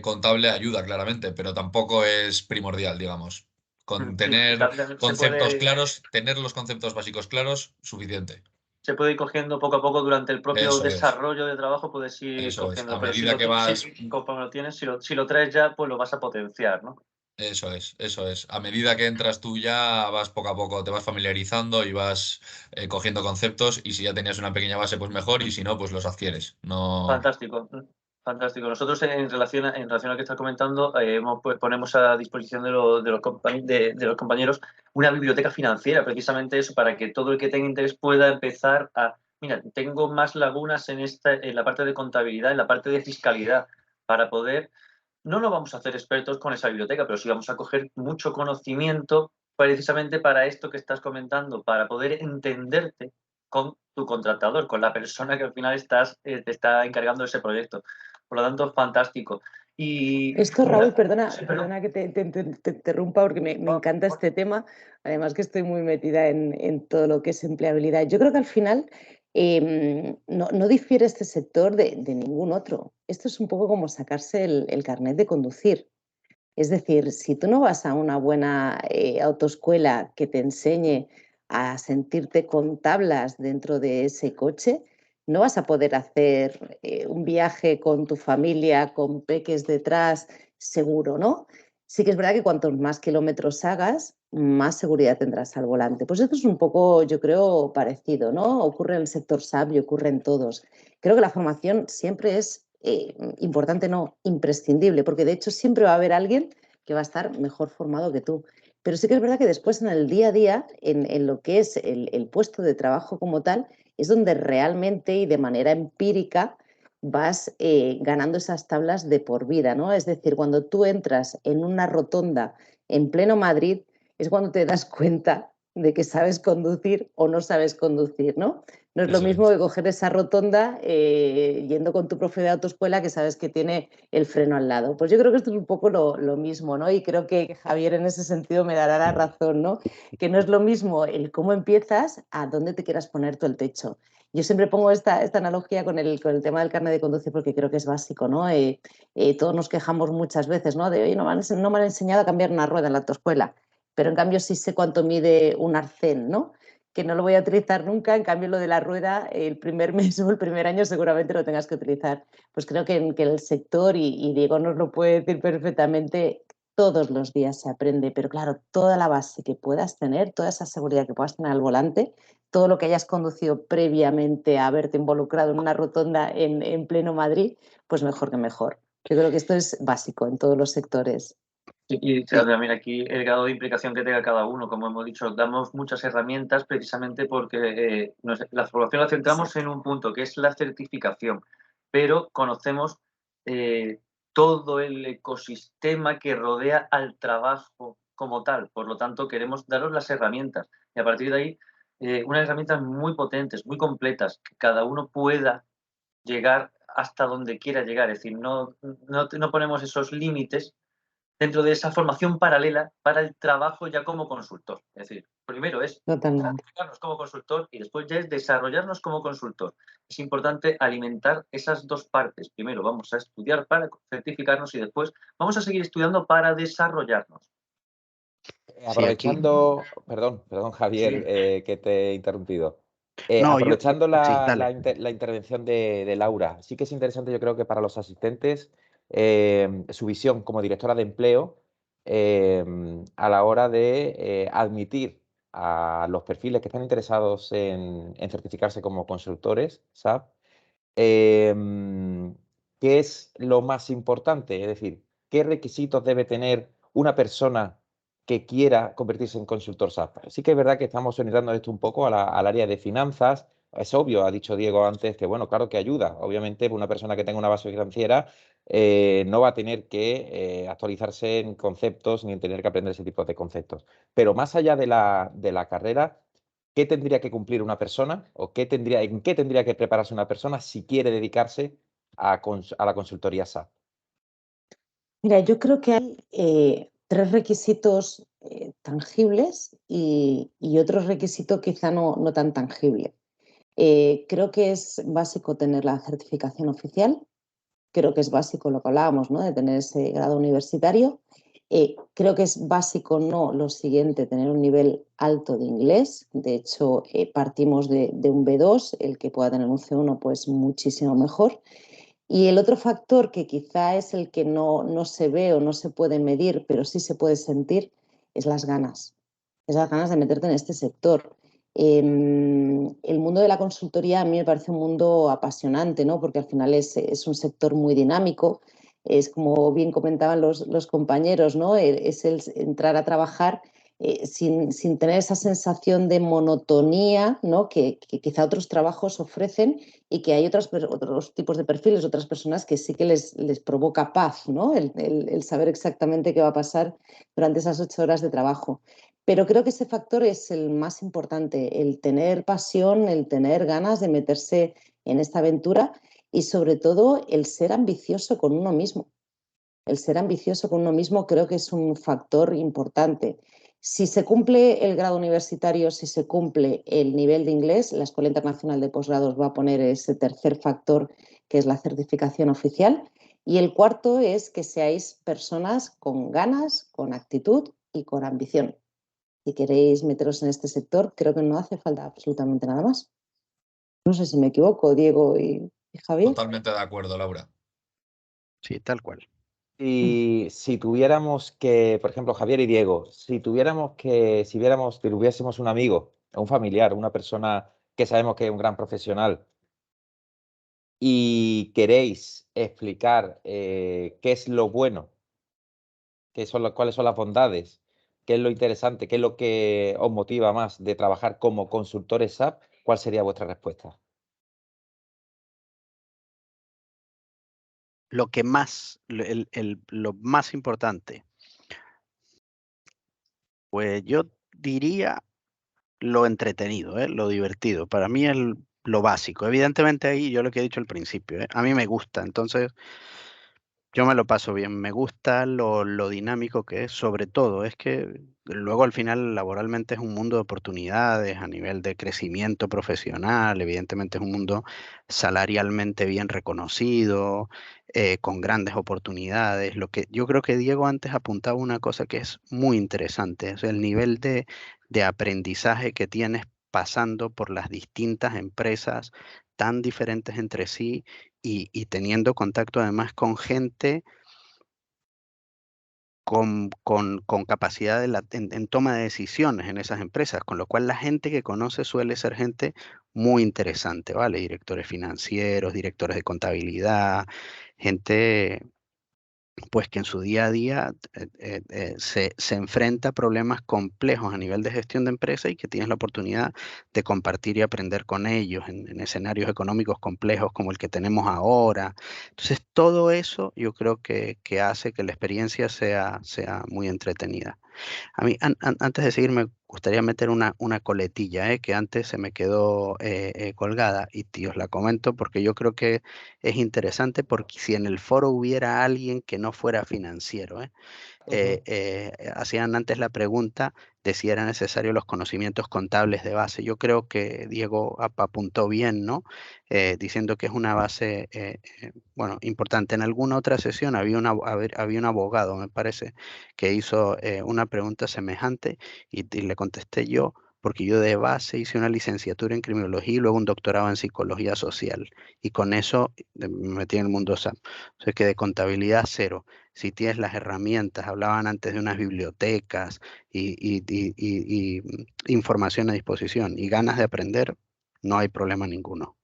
contable ayuda claramente, pero tampoco es primordial, digamos. Con tener conceptos claros, tener los conceptos básicos claros, suficiente. Se puede ir cogiendo poco a poco durante el propio Eso es. desarrollo de trabajo, puedes ir Eso es. cogiendo. A Pero medida que vas. Como lo tienes, si lo traes ya, pues lo vas a potenciar, ¿no? Eso es, eso es. A medida que entras tú ya vas poco a poco, te vas familiarizando y vas cogiendo conceptos, y si ya tenías una pequeña base, pues mejor, y si no, pues los adquieres. No... Fantástico, fantástico. Nosotros en relación a lo que estás comentando, pues ponemos a disposición de los compañeros una biblioteca financiera, precisamente eso, para que todo el que tenga interés pueda empezar a, mira, tengo más lagunas en la parte de contabilidad, en la parte de fiscalidad, para poder. No nos vamos a hacer expertos con esa biblioteca, pero sí vamos a coger mucho conocimiento precisamente para esto que estás comentando, para poder entenderte con tu contratador, con la persona que al final te está encargando de ese proyecto. Por lo tanto, fantástico. Y esto, Raúl, perdona que te interrumpa porque me encanta este tema, además que estoy muy metida en todo lo que es empleabilidad. Yo creo que al final no difiere este sector de ningún otro. Esto es un poco como sacarse el carnet de conducir. Es decir, si tú no vas a una buena autoescuela que te enseñe a sentirte con tablas dentro de ese coche, no vas a poder hacer un viaje con tu familia, con peques detrás, seguro, ¿no? Sí que es verdad que cuantos más kilómetros hagas, más seguridad tendrás al volante. Pues esto es un poco, yo creo, parecido, ¿no? Ocurre en el sector SAP y ocurre en todos. Creo que la formación siempre es importante, no, imprescindible, porque de hecho siempre va a haber alguien que va a estar mejor formado que tú. Pero sí que es verdad que después en el día a día, en lo que es el puesto de trabajo como tal, es donde realmente y de manera empírica vas ganando esas tablas de por vida, ¿no? Es decir, cuando tú entras en una rotonda en pleno Madrid, es cuando te das cuenta de que sabes conducir o no sabes conducir, ¿no? No es lo mismo que coger esa rotonda yendo con tu profe de autoescuela que sabes que tiene el freno al lado. Pues yo creo que esto es un poco lo mismo, ¿no? Y creo que Javier en ese sentido me dará la razón, ¿no? Que no es lo mismo el cómo empiezas a dónde te quieras poner tú el techo. Yo siempre pongo esta analogía con el tema del carnet de conducir porque creo que es básico, ¿no? Todos nos quejamos muchas veces, ¿no? De, oye, no me han enseñado a cambiar una rueda en la autoescuela, pero en cambio sí sé cuánto mide un arcén, ¿no? Que no lo voy a utilizar nunca, en cambio lo de la rueda el primer mes o el primer año seguramente lo tengas que utilizar. Pues creo que en el sector, y Diego nos lo puede decir perfectamente, todos los días se aprende, pero claro, toda la base que puedas tener, toda esa seguridad que puedas tener al volante, todo lo que hayas conducido previamente a haberte involucrado en una rotonda en pleno Madrid, pues mejor que mejor. Yo creo que esto es básico en todos los sectores. Y también aquí el grado de implicación que tenga cada uno, como hemos dicho, damos muchas herramientas precisamente porque la formación la centramos en un punto que es la certificación, pero conocemos todo el ecosistema que rodea al trabajo como tal. Por lo tanto, queremos daros las herramientas y a partir de ahí unas herramientas muy potentes, muy completas, que cada uno pueda llegar hasta donde quiera llegar. Es decir, no ponemos esos límites dentro de esa formación paralela para el trabajo ya como consultor. Es decir, primero es certificarnos como consultor y después ya es desarrollarnos como consultor. Es importante alimentar esas dos partes. Primero vamos a estudiar para certificarnos y después vamos a seguir estudiando para desarrollarnos. Aprovechando, perdón Javier, que te he interrumpido. No, aprovechando dale. la intervención de Laura, sí que es interesante, yo creo que para los asistentes, su visión como directora de empleo a la hora de admitir a los perfiles que están interesados en certificarse como consultores SAP, ¿qué es lo más importante? Es decir, ¿qué requisitos debe tener una persona que quiera convertirse en consultor SAP? Sí que es verdad que estamos orientando esto un poco al área de finanzas, es obvio, ha dicho Diego antes, que bueno, claro que ayuda. Obviamente, una persona que tenga una base financiera no va a tener que actualizarse en conceptos ni tener que aprender ese tipo de conceptos. Pero más allá de la carrera, ¿qué tendría que cumplir una persona o en qué tendría que prepararse una persona si quiere dedicarse a la consultoría SAP? Mira, yo creo que hay tres requisitos tangibles y otro requisito quizá no tan tangible. Creo que es básico tener la certificación oficial. Creo que es básico lo que hablábamos, ¿no? De tener ese grado universitario. Creo que es básico, no lo siguiente, tener un nivel alto de inglés. De hecho, partimos de un B2, el que pueda tener un C1, pues muchísimo mejor. Y el otro factor que quizá es el que no se ve o no se puede medir, pero sí se puede sentir, es las ganas. Es las ganas de meterte en este sector. El mundo de la consultoría a mí me parece un mundo apasionante, ¿no? Porque al final es un sector muy dinámico. Es como bien comentaban los compañeros, ¿no? Es el entrar a trabajar sin tener esa sensación de monotonía, ¿no? que quizá otros trabajos ofrecen y que hay otros tipos de perfiles, otras personas que sí que les provoca paz, ¿no? El saber exactamente qué va a pasar durante esas 8 horas de trabajo. Pero creo que ese factor es el más importante, el tener pasión, el tener ganas de meterse en esta aventura y sobre todo el ser ambicioso con uno mismo. El ser ambicioso con uno mismo creo que es un factor importante. Si se cumple el grado universitario, si se cumple el nivel de inglés, la Escuela Internacional de Posgrados va a poner ese tercer factor que es la certificación oficial. Y el cuarto es que seáis personas con ganas, con actitud y con ambición. Si queréis meteros en este sector, creo que no hace falta absolutamente nada más. No sé si me equivoco, Diego y Javier. Totalmente de acuerdo, Laura. Sí, tal cual. Y si tuviéramos que, por ejemplo, Javier y Diego, si tuviésemos un amigo, un familiar, una persona que sabemos que es un gran profesional y queréis explicar qué es lo bueno, cuáles son las bondades, qué es lo interesante, qué es lo que os motiva más de trabajar como consultores SAP, ¿cuál sería vuestra respuesta? Lo que más, lo más importante, pues yo diría lo entretenido, lo divertido. Para mí es lo básico. Evidentemente ahí yo lo que he dicho al principio, a mí me gusta, entonces yo me lo paso bien, me gusta lo dinámico que es, sobre todo, es que luego al final laboralmente es un mundo de oportunidades a nivel de crecimiento profesional, evidentemente es un mundo salarialmente bien reconocido, con grandes oportunidades. Lo que yo creo que Diego antes apuntaba una cosa que es muy interesante, es el nivel de aprendizaje que tienes pasando por las distintas empresas tan diferentes entre sí y teniendo contacto además con gente con capacidad en toma de decisiones en esas empresas, con lo cual la gente que conoce suele ser gente muy interesante, ¿vale? Directores financieros, directores de contabilidad, gente pues que en su día a día se enfrenta a problemas complejos a nivel de gestión de empresa y que tienes la oportunidad de compartir y aprender con ellos en escenarios económicos complejos como el que tenemos ahora. Entonces, todo eso yo creo que hace que la experiencia sea muy entretenida. A mí, antes de seguir, me gustaría meter una coletilla, que antes se me quedó colgada y os la comento porque yo creo que es interesante porque si en el foro hubiera alguien que no fuera financiero, hacían antes la pregunta de si eran necesarios los conocimientos contables de base. Yo creo que Diego apuntó bien, ¿no? Diciendo que es una base, bueno, importante. En alguna otra sesión había un abogado, me parece, que hizo una pregunta semejante y le contesté yo, porque yo de base hice una licenciatura en criminología y luego un doctorado en psicología social. Y con eso me metí en el mundo SAP. O sea que de contabilidad cero. Si tienes las herramientas, hablaban antes de unas bibliotecas y información a disposición y ganas de aprender, no hay problema ninguno.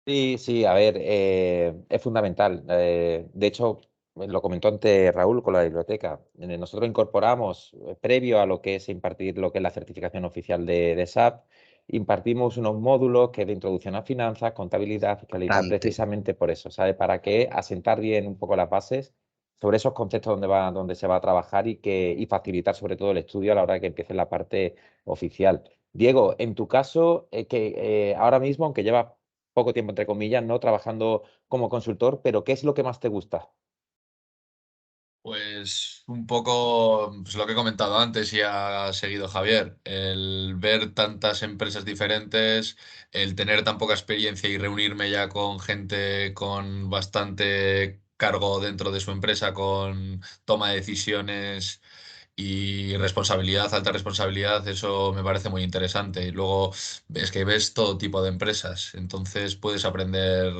Sí, sí, a ver, es fundamental. De hecho, lo comentó antes Raúl con la biblioteca. Nosotros incorporamos, previo a lo que es impartir lo que es la certificación oficial de SAP, impartimos unos módulos que es de introducción a finanzas, contabilidad, fiscalidad, Importante. precisamente por eso, ¿sabes? Para que asentar bien un poco las bases sobre esos conceptos donde se va a trabajar y facilitar sobre todo el estudio a la hora de que empiece la parte oficial. Diego, en tu caso, ahora mismo, aunque llevas poco tiempo, entre comillas, ¿no? Trabajando como consultor, pero ¿qué es lo que más te gusta? Pues un poco pues lo que he comentado antes y ha seguido Javier, el ver tantas empresas diferentes, el tener tan poca experiencia y reunirme ya con gente con bastante cargo dentro de su empresa, con toma de decisiones y responsabilidad, alta responsabilidad, eso me parece muy interesante. Y luego es que ves todo tipo de empresas, entonces puedes aprender.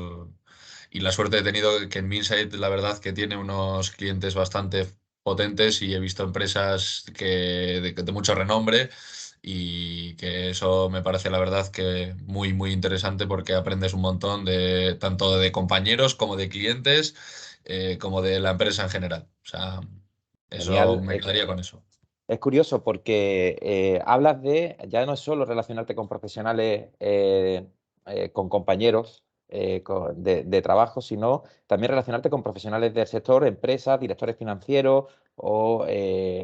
Y la suerte he tenido que en Minsight, la verdad, que tiene unos clientes bastante potentes y he visto empresas de mucho renombre y que eso me parece, la verdad, que muy, muy interesante porque aprendes un montón de tanto de compañeros como de clientes, como de la empresa en general. O sea, eso Genial. me quedaría con eso. Es curioso porque hablas ya no es solo relacionarte con profesionales, con compañeros de trabajo, sino también relacionarte con profesionales del sector, empresas, directores financieros o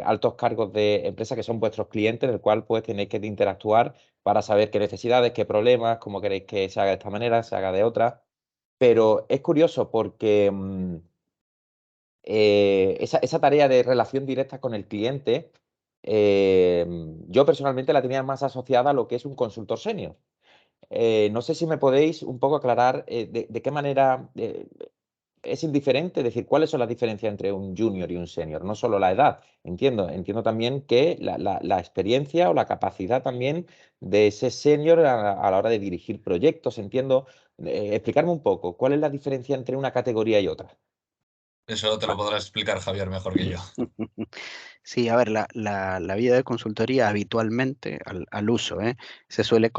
altos cargos de empresas que son vuestros clientes, del cual pues tenéis que interactuar para saber qué necesidades, qué problemas, cómo queréis que se haga de esta manera, se haga de otra. Pero es curioso porque esa tarea de relación directa con el cliente, yo personalmente la tenía más asociada a lo que es un consultor senior. No sé si me podéis un poco aclarar de qué manera es indiferente, es decir, cuáles son las diferencias entre un junior y un senior, no solo la edad. Entiendo también que la experiencia o la capacidad también de ese senior a la hora de dirigir proyectos. Explicarme un poco, ¿cuál es la diferencia entre una categoría y otra? Eso te lo podrás explicar Javier mejor que yo. Sí, a ver, la vida de consultoría habitualmente al uso, se suele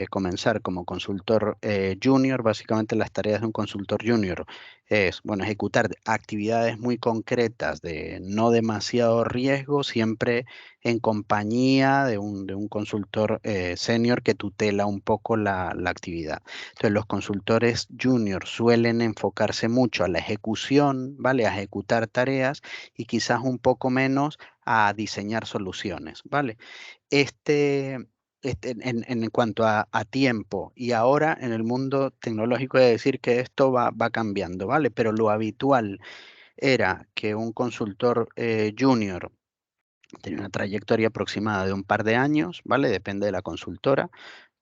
comenzar como consultor junior. Básicamente las tareas de un consultor junior es, bueno, ejecutar actividades muy concretas de no demasiado riesgo, siempre en compañía de un consultor senior que tutela un poco la actividad. Entonces, los consultores junior suelen enfocarse mucho a la ejecución, ¿vale? A ejecutar tareas y quizás un poco menos a diseñar soluciones, ¿vale? En cuanto a tiempo y ahora en el mundo tecnológico es decir que esto va cambiando, ¿vale? Pero lo habitual era que un consultor junior tenía una trayectoria aproximada de un par de años, ¿vale? Depende de la consultora,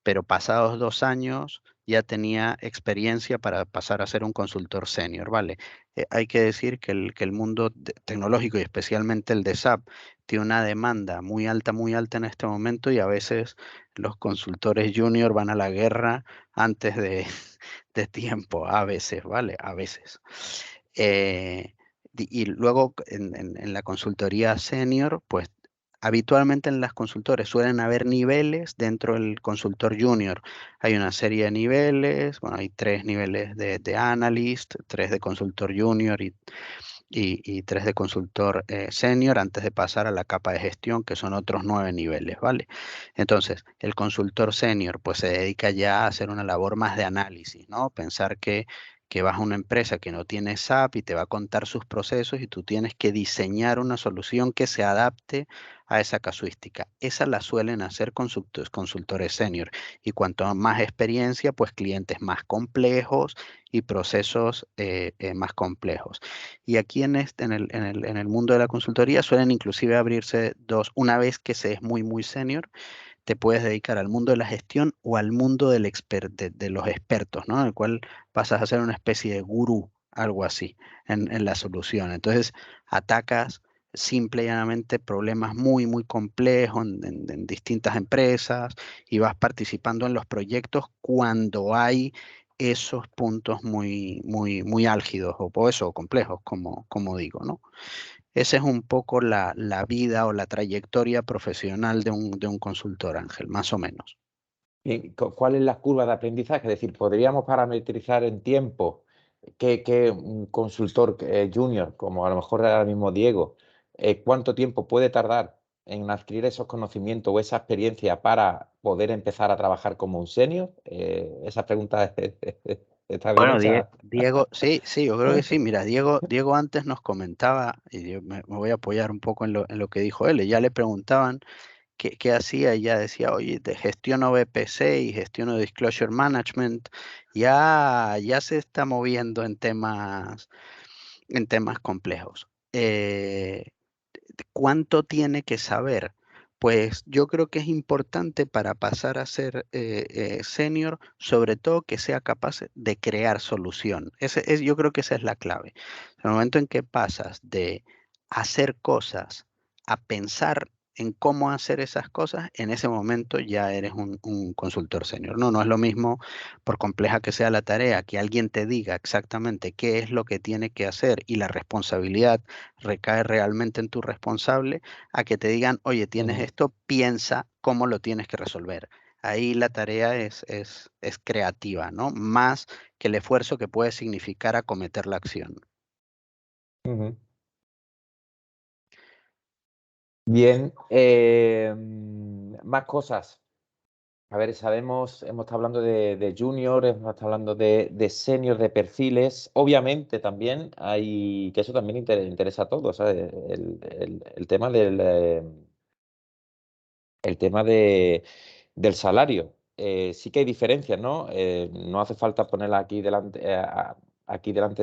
pero pasados 2 años ya tenía experiencia para pasar a ser un consultor senior, ¿vale? Hay que decir que el mundo tecnológico y especialmente el de SAP tiene una demanda muy alta en este momento y a veces los consultores junior van a la guerra antes de tiempo, a veces, ¿vale? A veces. Y luego en la consultoría senior, pues habitualmente en las consultores suelen haber niveles dentro del consultor junior. Hay una serie de niveles, bueno, hay 3 niveles de analyst, 3 de consultor junior y 3 de consultor senior antes de pasar a la capa de gestión, que son otros 9 niveles, ¿vale? Entonces, el consultor senior pues se dedica ya a hacer una labor más de análisis, ¿no? Pensar que vas a una empresa que no tiene SAP y te va a contar sus procesos y tú tienes que diseñar una solución que se adapte a esa casuística. Esa la suelen hacer consultores senior y cuanto más experiencia, pues clientes más complejos y procesos más complejos. Y aquí en el mundo de la consultoría suelen inclusive abrirse dos, una vez que se es muy senior, te puedes dedicar al mundo de la gestión o al mundo de los expertos, ¿no? En el cual pasas a ser una especie de gurú, algo así, en la solución. Entonces, atacas simple y llanamente problemas muy complejos en distintas empresas y vas participando en los proyectos cuando hay esos puntos muy álgidos o eso, complejos, como digo, ¿no? Esa es un poco la vida o la trayectoria profesional de un consultor, Ángel, más o menos. Bien, ¿cuál es la curva de aprendizaje? Es decir, ¿podríamos parametrizar en tiempo que un consultor junior, como a lo mejor ahora mismo Diego, cuánto tiempo puede tardar en adquirir esos conocimientos o esa experiencia para poder empezar a trabajar como un senior? Esa pregunta está bien Bueno, hecha. Diego, sí, yo creo que sí. Mira, Diego antes nos comentaba, y yo me voy a apoyar un poco en lo que dijo él. Ya le preguntaban qué hacía y ya decía, oye, gestiono BPC y gestiono Disclosure Management. Ya se está moviendo en temas complejos. ¿Cuánto tiene que saber? Pues yo creo que es importante para pasar a ser senior, sobre todo que sea capaz de crear solución. Yo creo que esa es la clave. El momento en que pasas de hacer cosas a pensar en cómo hacer esas cosas, en ese momento ya eres un consultor senior. No es lo mismo, por compleja que sea la tarea, que alguien te diga exactamente qué es lo que tiene que hacer y la responsabilidad recae realmente en tu responsable, a que te digan, oye, tienes esto, piensa cómo lo tienes que resolver. Ahí la tarea es creativa, ¿no? Más que el esfuerzo que puede significar acometer la acción. Bien, más cosas. A ver, hemos estado hablando de junior, hemos estado hablando de senior, de perfiles. Obviamente también hay, que eso también interesa a todos, ¿sabes? El tema el tema del salario. Sí que hay diferencias, ¿no? No hace falta ponerla aquí delante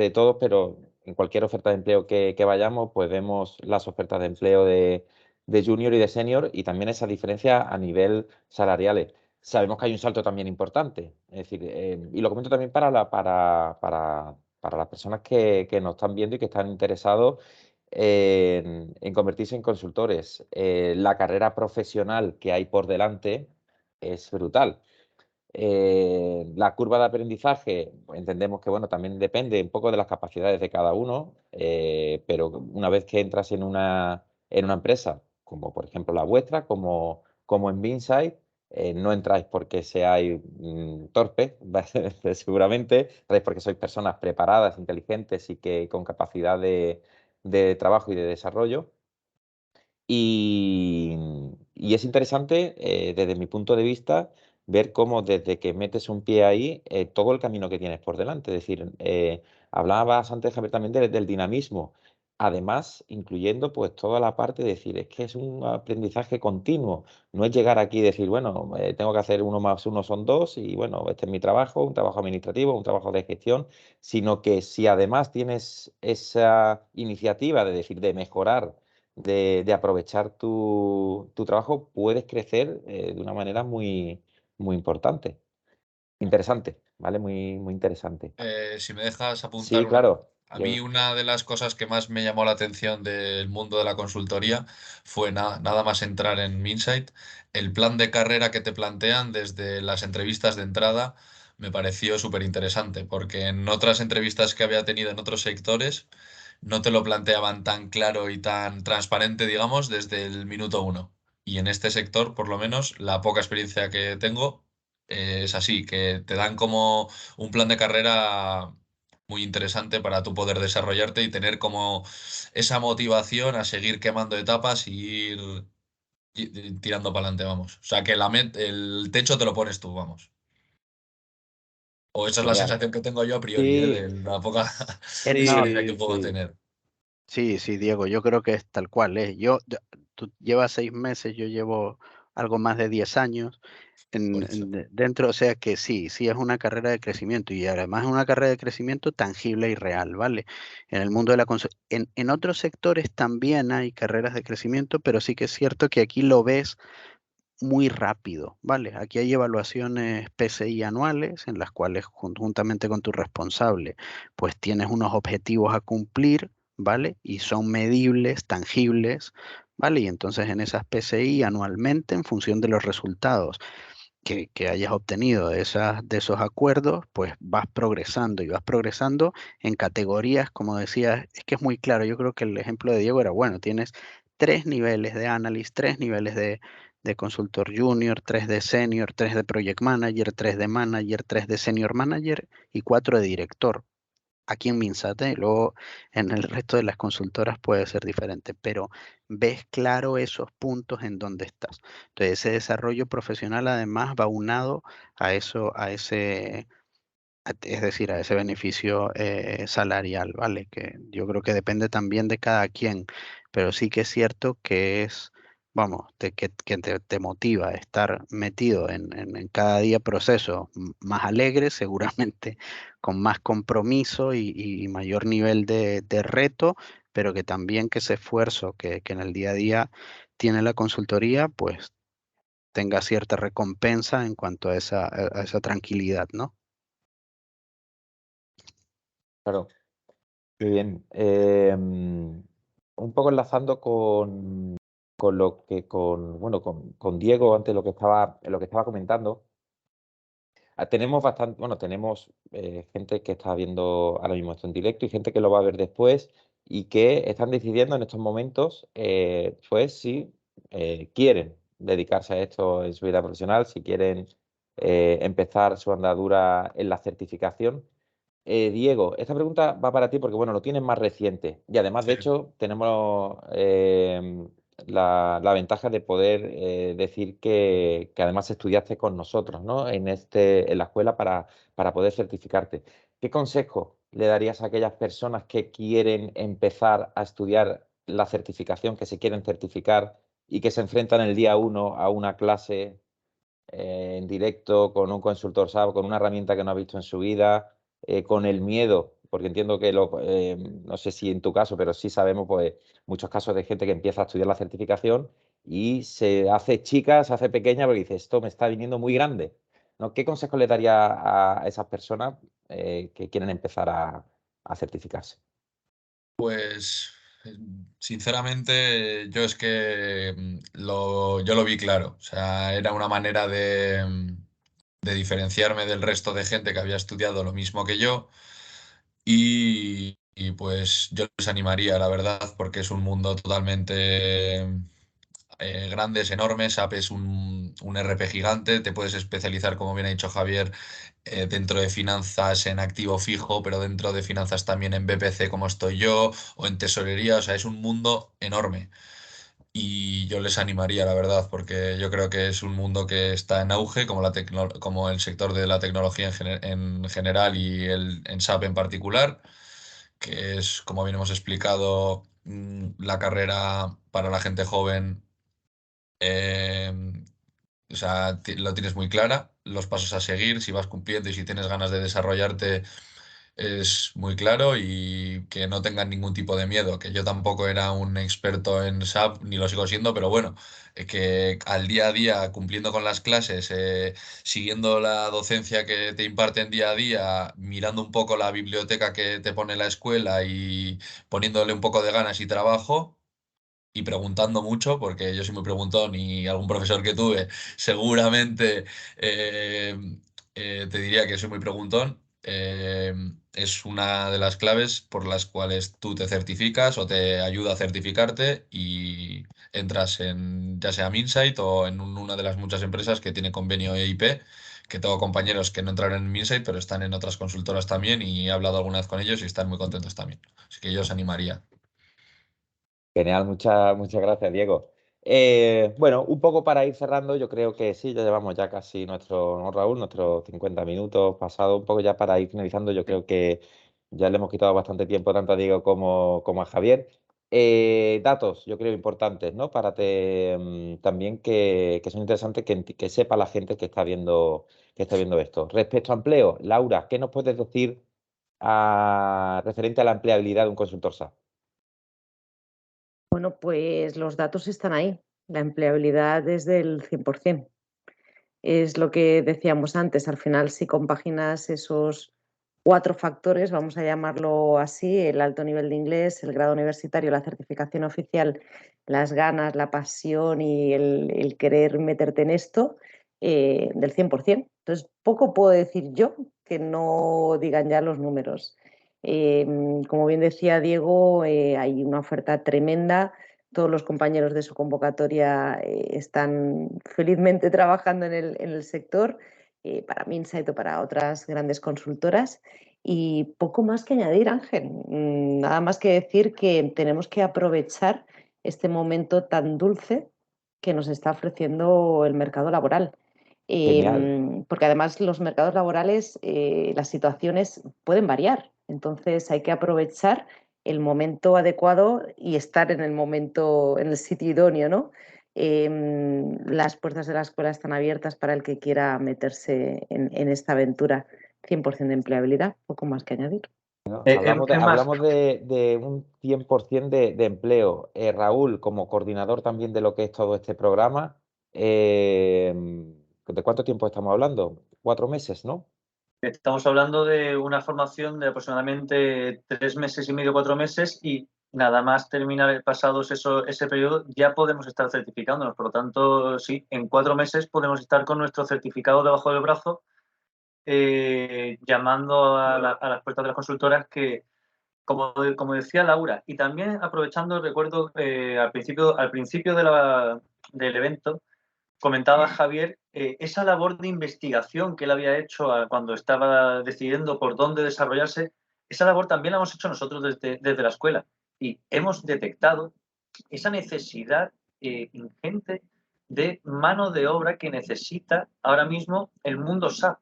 de todos, pero en cualquier oferta de empleo que vayamos, pues vemos las ofertas de empleo de junior y de senior y también esa diferencia a nivel salariales. Sabemos que hay un salto también importante. Es decir, y lo comento también para las personas que nos están viendo y que están interesados en convertirse en consultores. La carrera profesional que hay por delante es brutal. La curva de aprendizaje, pues, entendemos que bueno, también depende un poco de las capacidades de cada uno, pero una vez que entras en una empresa, como por ejemplo la vuestra, como en Binsight, no entráis porque seáis torpes, seguramente, entráis porque sois personas preparadas, inteligentes y que con capacidad de trabajo y de desarrollo. Y es interesante, desde mi punto de vista, ver cómo desde que metes un pie ahí, todo el camino que tienes por delante. Es decir, hablabas antes, Javier, también del dinamismo. Además, incluyendo pues toda la parte de decir, es que es un aprendizaje continuo. No es llegar aquí y decir, bueno, tengo que hacer 1 más 1 son 2 y bueno, este es mi trabajo, un trabajo administrativo, un trabajo de gestión, sino que si además tienes esa iniciativa de decir, de mejorar, de aprovechar tu trabajo, puedes crecer de una manera muy, muy importante. Interesante, ¿vale? Muy, muy interesante. Si me dejas Sí, apuntar claro. a mí una de las cosas que más me llamó la atención del mundo de la consultoría fue nada más entrar en Minsight. El plan de carrera que te plantean desde las entrevistas de entrada me pareció súper interesante, porque en otras entrevistas que había tenido en otros sectores no te lo planteaban tan claro y tan transparente, digamos, desde el minuto uno. Y en este sector, por lo menos, la poca experiencia que tengo es así, que te dan como un plan de carrera muy interesante para tú poder desarrollarte y tener como esa motivación a seguir quemando etapas y tirando para adelante, vamos. O sea, que el techo te lo pones tú, vamos. O esa es la Genial. sensación que tengo yo a priori, Sí, de la poca No, experiencia que puedo sí. tener. sí, Diego, yo creo que es tal cual. Tú llevas 6 meses, yo llevo algo más de 10 años. Por eso. Dentro, o sea que sí es una carrera de crecimiento y además es una carrera de crecimiento tangible y real, ¿vale? En el mundo de la en otros sectores también hay carreras de crecimiento, pero sí que es cierto que aquí lo ves muy rápido, ¿vale? Aquí hay evaluaciones PCI anuales en las cuales juntamente con tu responsable, pues tienes unos objetivos a cumplir, ¿vale? Y son medibles, tangibles, ¿vale? Y entonces en esas PCI anualmente, en función de los resultados que hayas obtenido de esos acuerdos, pues vas progresando y vas progresando en categorías, como decías, es que es muy claro, yo creo que el ejemplo de Diego era bueno, tienes 3 niveles de analyst, 3 niveles de consultor junior, 3 de senior, 3 de project manager, 3 de manager, 3 de senior manager y 4 de director. aquí en Minsat, ¿eh? Luego en el resto de las consultoras puede ser diferente, pero ves claro esos puntos en donde estás. Entonces ese desarrollo profesional además va unado a eso, es decir, a ese beneficio salarial, ¿vale? Que yo creo que depende también de cada quien, pero sí que es cierto que es, vamos, que te motiva a estar metido en cada día proceso más alegre, seguramente con más compromiso y mayor nivel de reto, pero que también que ese esfuerzo que en el día a día tiene la consultoría, pues tenga cierta recompensa en cuanto a esa tranquilidad, ¿no? Claro, muy bien. Un poco enlazando con lo que bueno, con Diego antes lo que estaba comentando. Tenemos bastante, bueno, tenemos gente que está viendo ahora mismo esto en directo y gente que lo va a ver después y que están decidiendo en estos momentos, pues si quieren dedicarse a esto en su vida profesional, si quieren empezar su andadura en la certificación. Diego, esta pregunta va para ti porque, bueno, lo tienes más reciente y además, de Sí. hecho, tenemos la ventaja de poder decir que además estudiaste con nosotros, ¿no? En la escuela para poder certificarte. ¿Qué consejo le darías a aquellas personas que quieren empezar a estudiar la certificación, que se quieren certificar y que se enfrentan el día 1 a una clase en directo con un consultor SAP, con una herramienta que no ha visto en su vida, con el miedo, porque entiendo que no sé si en tu caso, pero sí sabemos pues muchos casos de gente que empieza a estudiar la certificación y se hace chica, se hace pequeña porque dice, esto me está viniendo muy grande, ¿no? ¿Qué consejo le daría a esas personas que quieren empezar a certificarse? Pues sinceramente yo es que yo lo vi claro. O sea, era una manera de diferenciarme del resto de gente que había estudiado lo mismo que yo y pues yo les animaría, la verdad, porque es un mundo totalmente grande, es enorme. SAP es un RP gigante, te puedes especializar, como bien ha dicho Javier, dentro de finanzas en activo fijo, pero dentro de finanzas también en BPC como estoy yo, o en tesorería, o sea, es un mundo enorme. Y yo les animaría, la verdad, porque yo creo que es un mundo que está en auge, como el sector de la tecnología en general y en SAP en particular, que es, como bien hemos explicado, la carrera para la gente joven. eh, o sea, lo tienes muy clara, los pasos a seguir, si vas cumpliendo y si tienes ganas de desarrollarte, es muy claro y que no tengan ningún tipo de miedo, que yo tampoco era un experto en SAP, ni lo sigo siendo, pero bueno, que al día a día, cumpliendo con las clases, siguiendo la docencia que te imparten día a día, mirando un poco la biblioteca que te pone la escuela y poniéndole un poco de ganas y trabajo y preguntando mucho, porque yo soy muy preguntón y algún profesor que tuve seguramente eh, te diría que soy muy preguntón. Es una de las claves por las cuales tú te certificas o te ayuda a certificarte y entras en ya sea Minsight o en una de las muchas empresas que tiene convenio EIP, que tengo compañeros que no entraron en Minsight, pero están en otras consultoras también y he hablado alguna vez con ellos y están muy contentos también. Así que yo os animaría. Genial, muchas gracias, Diego. Bueno, un poco para ir cerrando, yo creo que sí, ya llevamos ya casi ¿no, Raúl? Nuestros 50 minutos pasados, un poco ya para ir finalizando, yo creo que ya le hemos quitado bastante tiempo tanto a Diego como a Javier. Datos, yo creo, importantes, ¿no? También que son interesantes que sepa la gente que está viendo esto. Respecto a empleo, Laura, ¿qué nos puedes decir referente a la empleabilidad de un consultor SAP? Bueno, pues los datos están ahí. La empleabilidad es del 100%. Es lo que decíamos antes. Al final, si compaginas esos 4 factores, vamos a llamarlo así, el alto nivel de inglés, el grado universitario, la certificación oficial, las ganas, la pasión y el querer meterte en esto, del 100%. Entonces, poco puedo decir yo que no digan ya los números. Como bien decía Diego, hay una oferta tremenda. Todos los compañeros de su convocatoria están felizmente trabajando en el sector, para Minsight o para otras grandes consultoras. Y poco más que añadir, Ángel. Nada más que decir que tenemos que aprovechar este momento tan dulce que nos está ofreciendo el mercado laboral. Genial. Porque además los mercados laborales, las situaciones pueden variar. Entonces hay que aprovechar el momento adecuado y estar en el momento, en el sitio idóneo, ¿no? Las puertas de la escuela están abiertas para el que quiera meterse en esta aventura. 100% de empleabilidad, poco más que añadir. ¿No? Es más, Hablamos de un 100% de empleo. Raúl, como coordinador también de lo que es todo este programa, ¿de cuánto tiempo estamos hablando? 4 meses, ¿no? estamos hablando de una formación de aproximadamente 3 meses y medio, 4 meses, y nada más terminar pasados ese periodo ya podemos estar certificándonos. Por lo tanto, sí, en 4 meses podemos estar con nuestro certificado debajo del brazo, llamando a las puertas de las consultoras que, como decía Laura, y también aprovechando, recuerdo al principio del evento, comentaba Javier esa labor de investigación que él había hecho cuando estaba decidiendo por dónde desarrollarse. Esa labor también la hemos hecho nosotros desde la escuela, y hemos detectado esa necesidad ingente de mano de obra que necesita ahora mismo el mundo SAP,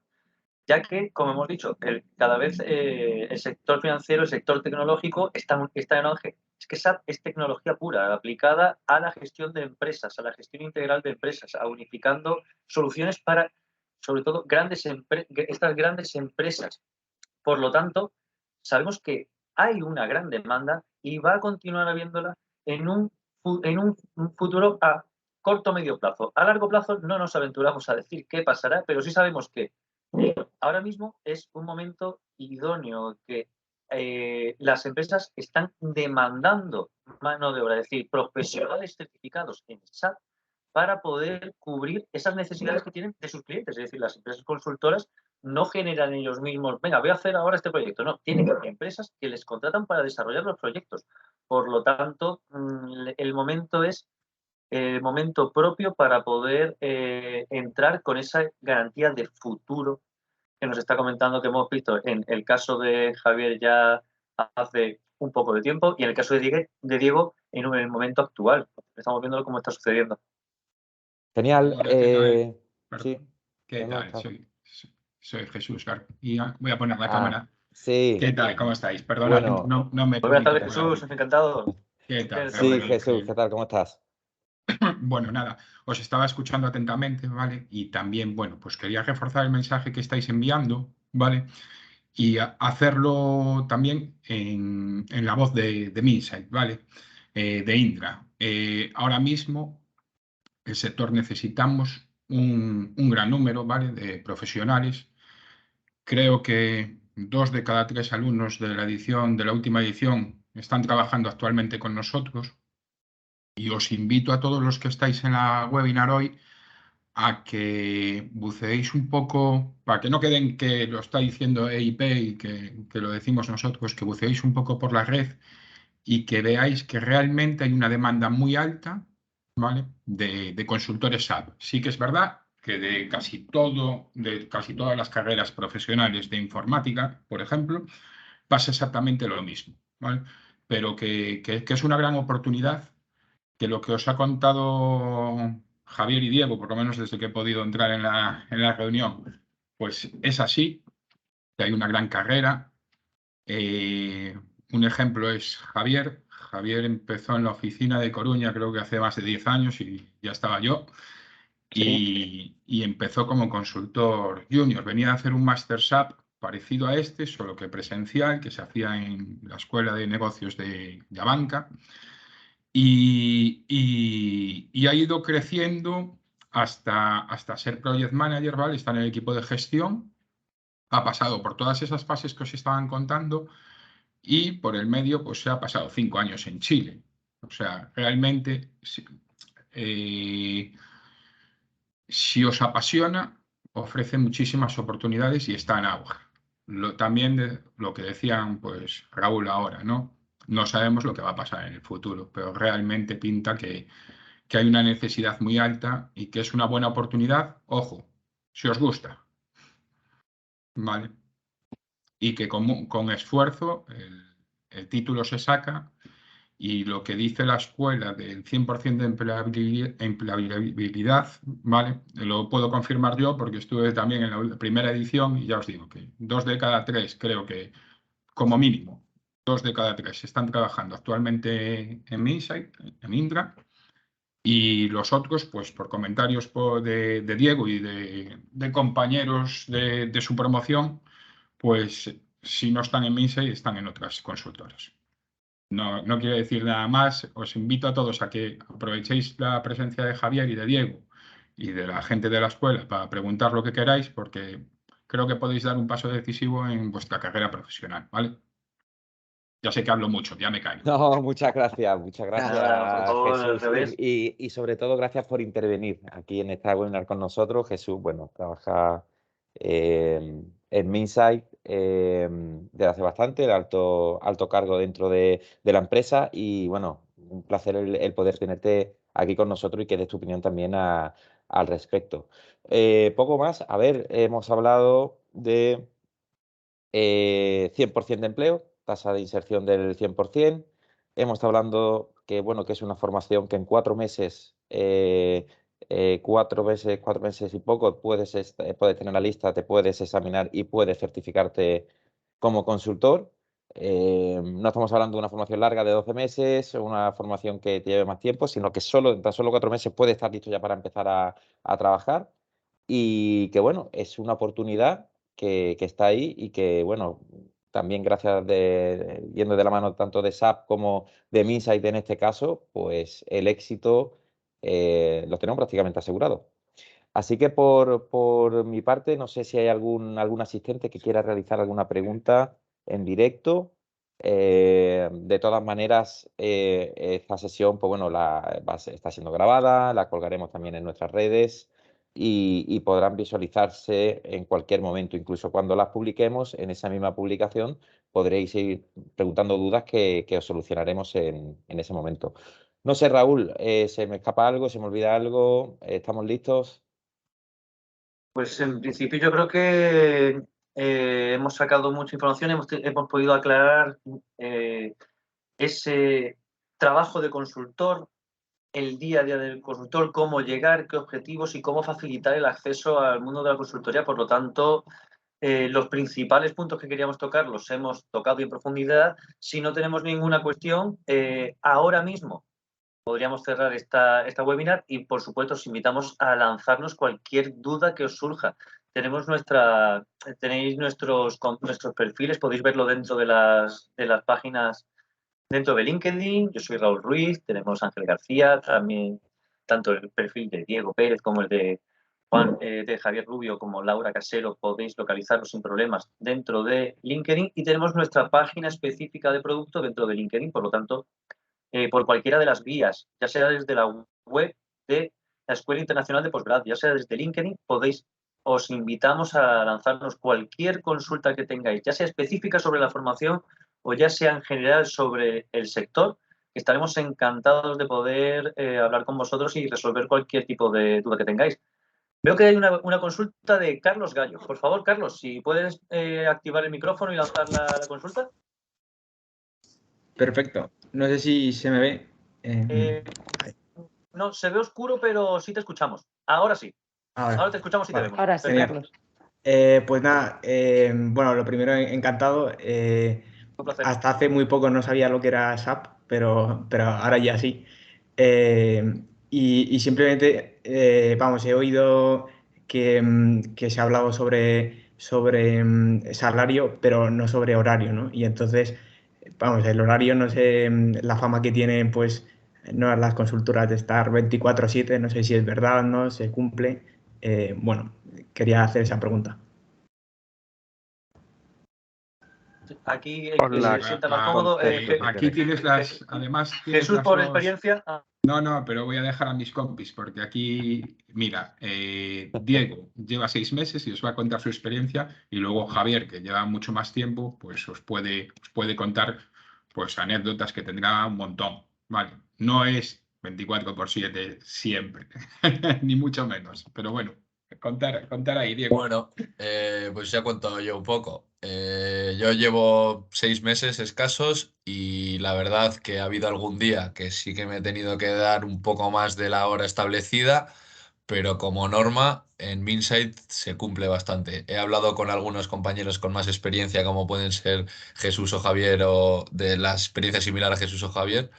ya que, como hemos dicho, cada vez el sector financiero, el sector tecnológico está en auge. Es que SAP es tecnología pura, aplicada a la gestión de empresas, a la gestión integral de empresas, a unificando soluciones para, sobre todo, estas grandes empresas. Por lo tanto, sabemos que hay una gran demanda y va a continuar habiéndola en un futuro a corto o medio plazo. A largo plazo no nos aventuramos a decir qué pasará, pero sí sabemos que ahora mismo es un momento idóneo, que las empresas están demandando mano de obra, es decir, profesionales certificados en SAP para poder cubrir esas necesidades que tienen de sus clientes. Es decir, las empresas consultoras no generan ellos mismos, venga, voy a hacer ahora este proyecto. No, tienen empresas que les contratan para desarrollar los proyectos. Por lo tanto, el momento es el momento propio para poder entrar con esa garantía de futuro que nos está comentando, que hemos visto en el caso de Javier ya hace un poco de tiempo, y en el caso de Diego en el momento actual. Estamos viendo cómo está sucediendo. Genial. Hola, ¿qué tal? Sí. ¿Qué No, tal? está- Soy Jesús y voy a poner la Ah, cámara. sí. ¿Qué tal? ¿Cómo estáis? Perdona, Bueno. no me Buenas tardes, publico por Jesús, ahí. encantado. ¿Qué tal? Sí, Raúl? Jesús, ¿qué tal? ¿Cómo estás? Bueno, nada, os estaba escuchando atentamente, ¿vale? Y también, bueno, pues quería reforzar el mensaje que estáis enviando, ¿vale? Y hacerlo también en la voz de Minsight, ¿vale? De Indra. Ahora mismo el sector necesitamos un gran número, ¿vale? De profesionales. Creo que 2 de cada 3 alumnos de la última edición están trabajando actualmente con nosotros. Y os invito a todos los que estáis en la webinar hoy a que buceéis un poco, para que no queden que lo está diciendo EIP y que lo decimos nosotros, que buceéis un poco por la red y que veáis que realmente hay una demanda muy alta, ¿vale? de consultores SAP. Sí que es verdad que de casi todas las carreras profesionales de informática, por ejemplo, pasa exactamente lo mismo, ¿vale? Pero que es una gran oportunidad, que lo que os ha contado Javier y Diego, por lo menos desde que he podido entrar en la reunión, pues es así, que hay una gran carrera. Un ejemplo es Javier. Javier empezó en la oficina de Coruña, creo que hace más de 10 años, y ya estaba yo. Y empezó como consultor junior. Venía a hacer un Master SAP parecido a este, solo que presencial, que se hacía en la Escuela de Negocios de Abanca. Y ha ido creciendo hasta ser project manager, ¿vale? Está en el equipo de gestión. Ha pasado por todas esas fases que os estaban contando, y por el medio pues se ha pasado 5 años en Chile. O sea, realmente, si os apasiona, ofrece muchísimas oportunidades y está en auge. También lo que decían pues Raúl ahora, ¿no? No sabemos lo que va a pasar en el futuro, pero realmente pinta que hay una necesidad muy alta y que es una buena oportunidad. Ojo, si os gusta. ¿Vale? y que con esfuerzo el título se saca. Y lo que dice la escuela del 100% de empleabilidad, ¿vale? Lo puedo confirmar yo porque estuve también en la primera edición y ya os digo que 2 de cada 3, creo que como mínimo, 2 de cada 3 están trabajando actualmente en Insight, en Indra. Y los otros, pues por comentarios de Diego y de compañeros de su promoción, pues si no están en Insight, están en otras consultoras. No quiero decir nada más. Os invito a todos a que aprovechéis la presencia de Javier y de Diego y de la gente de la escuela para preguntar lo que queráis, porque creo que podéis dar un paso decisivo en vuestra carrera profesional, ¿vale? Ya sé que hablo mucho, ya me callo. No, muchas gracias Nada, por favor, al Jesús. revés. Y sobre todo gracias por intervenir aquí en esta webinar con nosotros. Jesús, bueno, trabaja en Minsight desde hace bastante, el alto cargo dentro de la empresa y bueno, un placer el poder tenerte aquí con nosotros y que des tu opinión también al respecto. Poco más, a ver, hemos hablado de 100% de empleo, tasa de inserción del 100%. Hemos estado hablando que, bueno, que es una formación que en 4 meses, 4 meses y poco, puedes tener la lista, te puedes examinar y puedes certificarte como consultor. No estamos hablando de una formación larga de 12 meses, una formación que te lleve más tiempo, sino que en tan solo 4 meses puedes estar listo ya para empezar a trabajar. Y que, bueno, es una oportunidad que está ahí y que, bueno, también gracias yendo de la mano tanto de SAP como de Minsight en este caso, pues el éxito lo tenemos prácticamente asegurado. Así que por mi parte, no sé si hay algún asistente que quiera realizar alguna pregunta en directo. De todas maneras, esta sesión, pues bueno, está siendo grabada, la colgaremos también en nuestras redes y podrán visualizarse en cualquier momento, incluso cuando las publiquemos, en esa misma publicación podréis ir preguntando dudas que os solucionaremos en ese momento. No sé, Raúl, ¿se me escapa algo? ¿Se me olvida algo? ¿Estamos listos? Pues en principio yo creo que hemos sacado mucha información, hemos podido aclarar ese trabajo de consultor, el día a día del consultor, cómo llegar, qué objetivos y cómo facilitar el acceso al mundo de la consultoría. Por lo tanto, los principales puntos que queríamos tocar los hemos tocado en profundidad. Si no tenemos ninguna cuestión, ahora mismo podríamos cerrar esta webinar y, por supuesto, os invitamos a lanzarnos cualquier duda que os surja. Tenéis nuestros perfiles, podéis verlo dentro de las páginas, dentro de LinkedIn. Yo soy Raúl Ruiz, tenemos Ángel García, también tanto el perfil de Diego Pérez como el de de Javier Rubio como Laura Casero, podéis localizarlos sin problemas dentro de LinkedIn y tenemos nuestra página específica de producto dentro de LinkedIn, por lo tanto, por cualquiera de las vías, ya sea desde la web de la Escuela Internacional de Posgrado, ya sea desde LinkedIn, os invitamos a lanzarnos cualquier consulta que tengáis, ya sea específica sobre la formación o ya sea en general sobre el sector. Estaremos encantados de poder hablar con vosotros y resolver cualquier tipo de duda que tengáis. Veo que hay una consulta de Carlos Gallo. Por favor, Carlos, si puedes activar el micrófono y lanzar la consulta. Perfecto. No sé si se me ve. No, se ve oscuro, pero sí te escuchamos. Ahora sí. Ahora te escuchamos y te vemos. Ahora sí, Genial. Carlos. Pues nada, bueno, lo primero, encantado. Un placer. Hasta hace muy poco no sabía lo que era SAP, pero ahora ya sí. Y simplemente, vamos, he oído que se ha hablado sobre salario, pero no sobre horario, ¿no? Y entonces, vamos, el horario, no sé, la fama que tienen, pues, no las consultoras de estar 24/7, no sé si es verdad, ¿no? Se cumple. Bueno, quería hacer esa pregunta. Aquí Hola, se sienta más cómodo. Aquí tienes además tienes Jesús, las por dos. experiencia. No, pero voy a dejar a mis compis, porque aquí, mira, Diego lleva 6 meses y os va a contar su experiencia, y luego Javier, que lleva mucho más tiempo, pues os puede contar pues anécdotas que tendrá un montón, ¿vale? No es 24/7 siempre, ni mucho menos, pero bueno, contar ahí, Diego. Bueno, pues ya cuento yo un poco. Yo llevo 6 meses escasos y la verdad que ha habido algún día que sí que me he tenido que dar un poco más de la hora establecida, pero como norma en Minsight se cumple bastante. He hablado con algunos compañeros con más experiencia, como pueden ser Jesús o Javier, o de la experiencia similar a Jesús o Javier,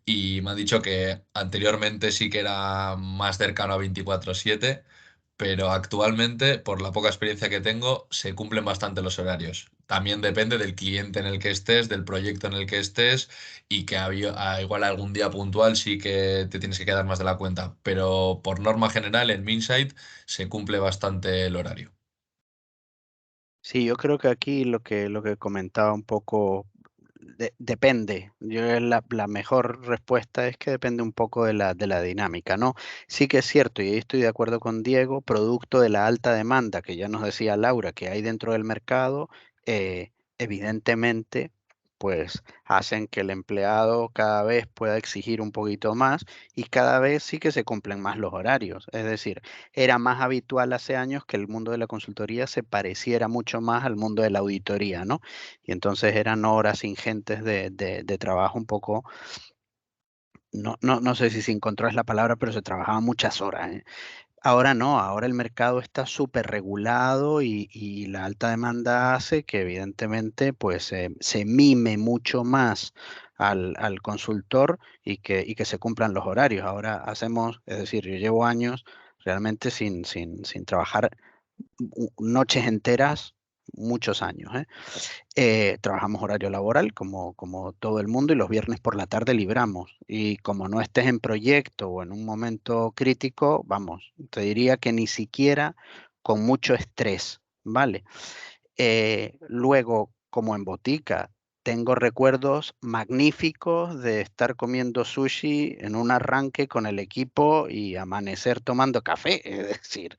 y me han dicho que anteriormente sí que era más cercano a 24/7, pero actualmente, por la poca experiencia que tengo, se cumplen bastante los horarios. También depende del cliente en el que estés, del proyecto en el que estés, y que igual algún día puntual sí que te tienes que quedar más de la cuenta, pero por norma general en Minsight se cumple bastante el horario. Sí, yo creo que aquí lo que comentaba un poco depende. La mejor respuesta es que depende un poco de la dinámica, ¿no? Sí que es cierto, y ahí estoy de acuerdo con Diego, producto de la alta demanda que ya nos decía Laura que hay dentro del mercado, evidentemente, pues hacen que el empleado cada vez pueda exigir un poquito más y cada vez sí que se cumplen más los horarios. Es decir, era más habitual hace años que el mundo de la consultoría se pareciera mucho más al mundo de la auditoría, ¿no? Y entonces eran horas ingentes de trabajo un poco, no sé si sin control es la palabra, pero se trabajaba muchas horas, ¿eh? Ahora no, ahora el mercado está súper regulado y la alta demanda hace que evidentemente pues se mime mucho más al consultor y que se cumplan los horarios. Ahora hacemos, es decir, yo llevo años realmente sin trabajar noches enteras, muchos años, ¿eh? Trabajamos horario laboral como todo el mundo y los viernes por la tarde libramos. Y como no estés en proyecto o en un momento crítico, vamos, te diría que ni siquiera con mucho estrés, ¿vale? Luego, como en botica, tengo recuerdos magníficos de estar comiendo sushi en un arranque con el equipo y amanecer tomando café. Es decir,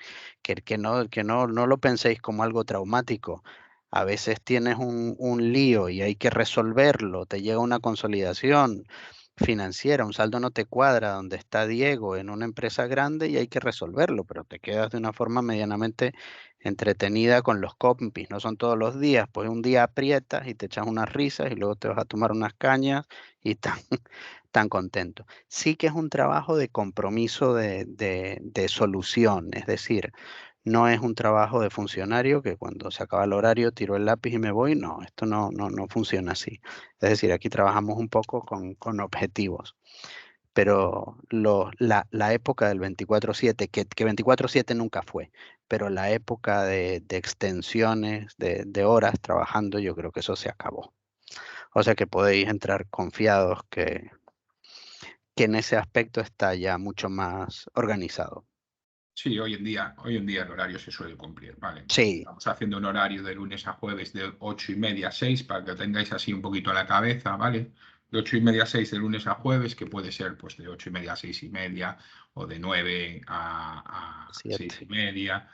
no lo penséis como algo traumático. A veces tienes un lío y hay que resolverlo, te llega una consolidación financiera, un saldo no te cuadra donde está Diego en una empresa grande y hay que resolverlo, pero te quedas de una forma medianamente entretenida con los compis, no son todos los días, pues un día aprietas y te echas unas risas y luego te vas a tomar unas cañas y tan contento. Sí que es un trabajo de compromiso de solución, es decir, no es un trabajo de funcionario que cuando se acaba el horario tiro el lápiz y me voy, no, esto no funciona así. Es decir, aquí trabajamos un poco con objetivos. Pero la época del 24/7, que 24/7 nunca fue, pero la época de extensiones, de horas trabajando, yo creo que eso se acabó. O sea que podéis entrar confiados que en ese aspecto está ya mucho más organizado. Sí, hoy en día el horario se suele cumplir, ¿vale? Sí, Estamos haciendo un horario de lunes a jueves de 8:30 a 6 para que lo tengáis así un poquito en la cabeza, ¿vale? De 8:30 a 6 de lunes a jueves, que puede ser pues de 8:30 a 6:30 o de 9 a 7. 6:30.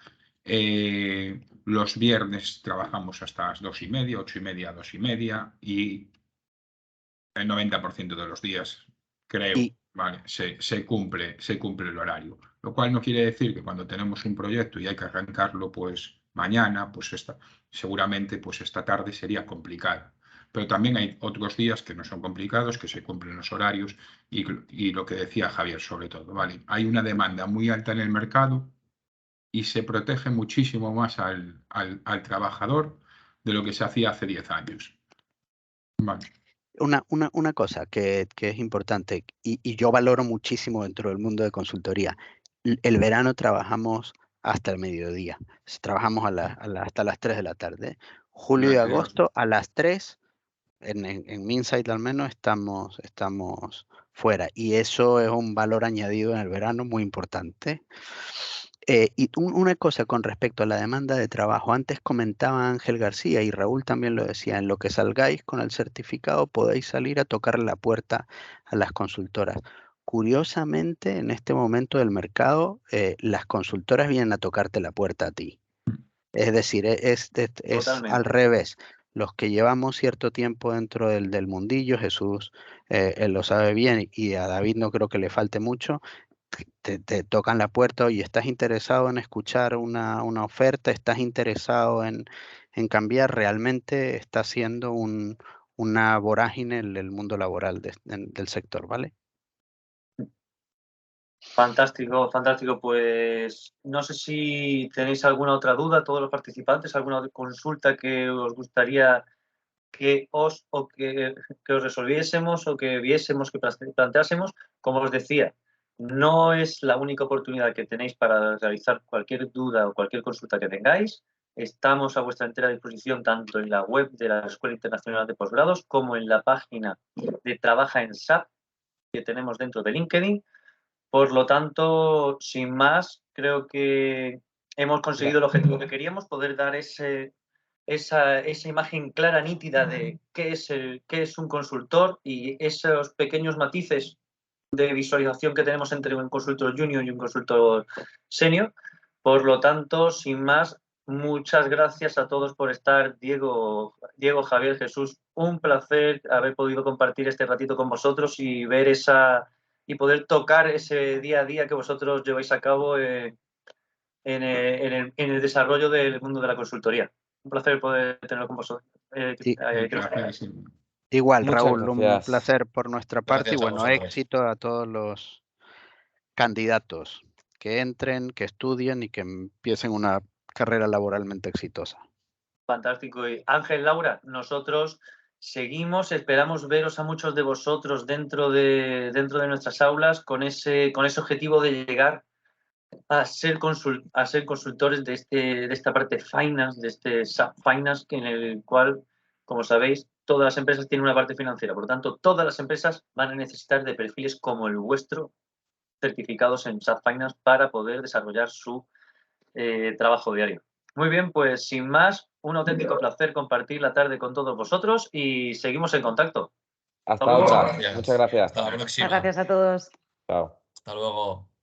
Los viernes trabajamos hasta las 2:30, 8:30 a 2:30 y el 90% de los días, creo, Y ¿vale? Se cumple el horario. Lo cual no quiere decir que cuando tenemos un proyecto y hay que arrancarlo pues mañana, pues seguramente pues esta tarde sería complicado. Pero también hay otros días que no son complicados, que se cumplen los horarios y lo que decía Javier sobre todo, ¿vale? Hay una demanda muy alta en el mercado y se protege muchísimo más al trabajador de lo que se hacía hace 10 años. Vale. una cosa que es importante y yo valoro muchísimo dentro del mundo de consultoría. El verano trabajamos hasta el mediodía. Trabajamos hasta las 3 de la tarde. Julio y agosto a las 3, en Minsight al menos, estamos fuera. Y eso es un valor añadido en el verano muy importante. Y una cosa con respecto a la demanda de trabajo. Antes comentaba Ángel García y Raúl también lo decía, en lo que salgáis con el certificado podéis salir a tocar la puerta a las consultoras. Curiosamente, en este momento del mercado, las consultoras vienen a tocarte la puerta a ti. Es decir, es al Totalmente. revés. Los que llevamos cierto tiempo dentro del mundillo, Jesús él lo sabe bien y a David no creo que le falte mucho, te tocan la puerta y estás interesado en escuchar una oferta, estás interesado en cambiar realmente está siendo una vorágine en el mundo laboral del sector, ¿vale? Fantástico, fantástico. Pues no sé si tenéis alguna otra duda, todos los participantes, alguna otra consulta que os gustaría que os resolviésemos o que viésemos, que planteásemos. Como os decía, no es la única oportunidad que tenéis para realizar cualquier duda o cualquier consulta que tengáis. Estamos a vuestra entera disposición tanto en la web de la Escuela Internacional de Posgrados como en la página de Trabaja en SAP que tenemos dentro de LinkedIn. Por lo tanto, sin más, creo que hemos conseguido el objetivo que queríamos, poder dar esa imagen clara, nítida de qué es un consultor y esos pequeños matices de visualización que tenemos entre un consultor junior y un consultor senior. Por lo tanto, sin más, muchas gracias a todos por estar. Diego, Javier, Jesús, un placer haber podido compartir este ratito con vosotros y ver y poder tocar ese día a día que vosotros lleváis a cabo en el desarrollo del mundo de la consultoría. Un placer poder tenerlo con vosotros. Igual, Muchas Raúl, un gracias. placer por nuestra parte y Gracias a bueno, vosotros. éxito a todos los candidatos que entren, que estudien y que empiecen una carrera laboralmente exitosa. Fantástico. Y Ángel, Laura, nosotros seguimos, esperamos veros a muchos de vosotros dentro de nuestras aulas con ese objetivo de llegar a ser consultores de esta parte finance, de este SAP Finance, en el cual, como sabéis, todas las empresas tienen una parte financiera. Por lo tanto, todas las empresas van a necesitar de perfiles como el vuestro, certificados en SAP Finance, para poder desarrollar su trabajo diario. Muy bien, pues sin más, un auténtico placer compartir la tarde con todos vosotros y seguimos en contacto. Hasta luego. otra. Muchas gracias. Hasta la próxima. Gracias a todos. Chao. Hasta luego.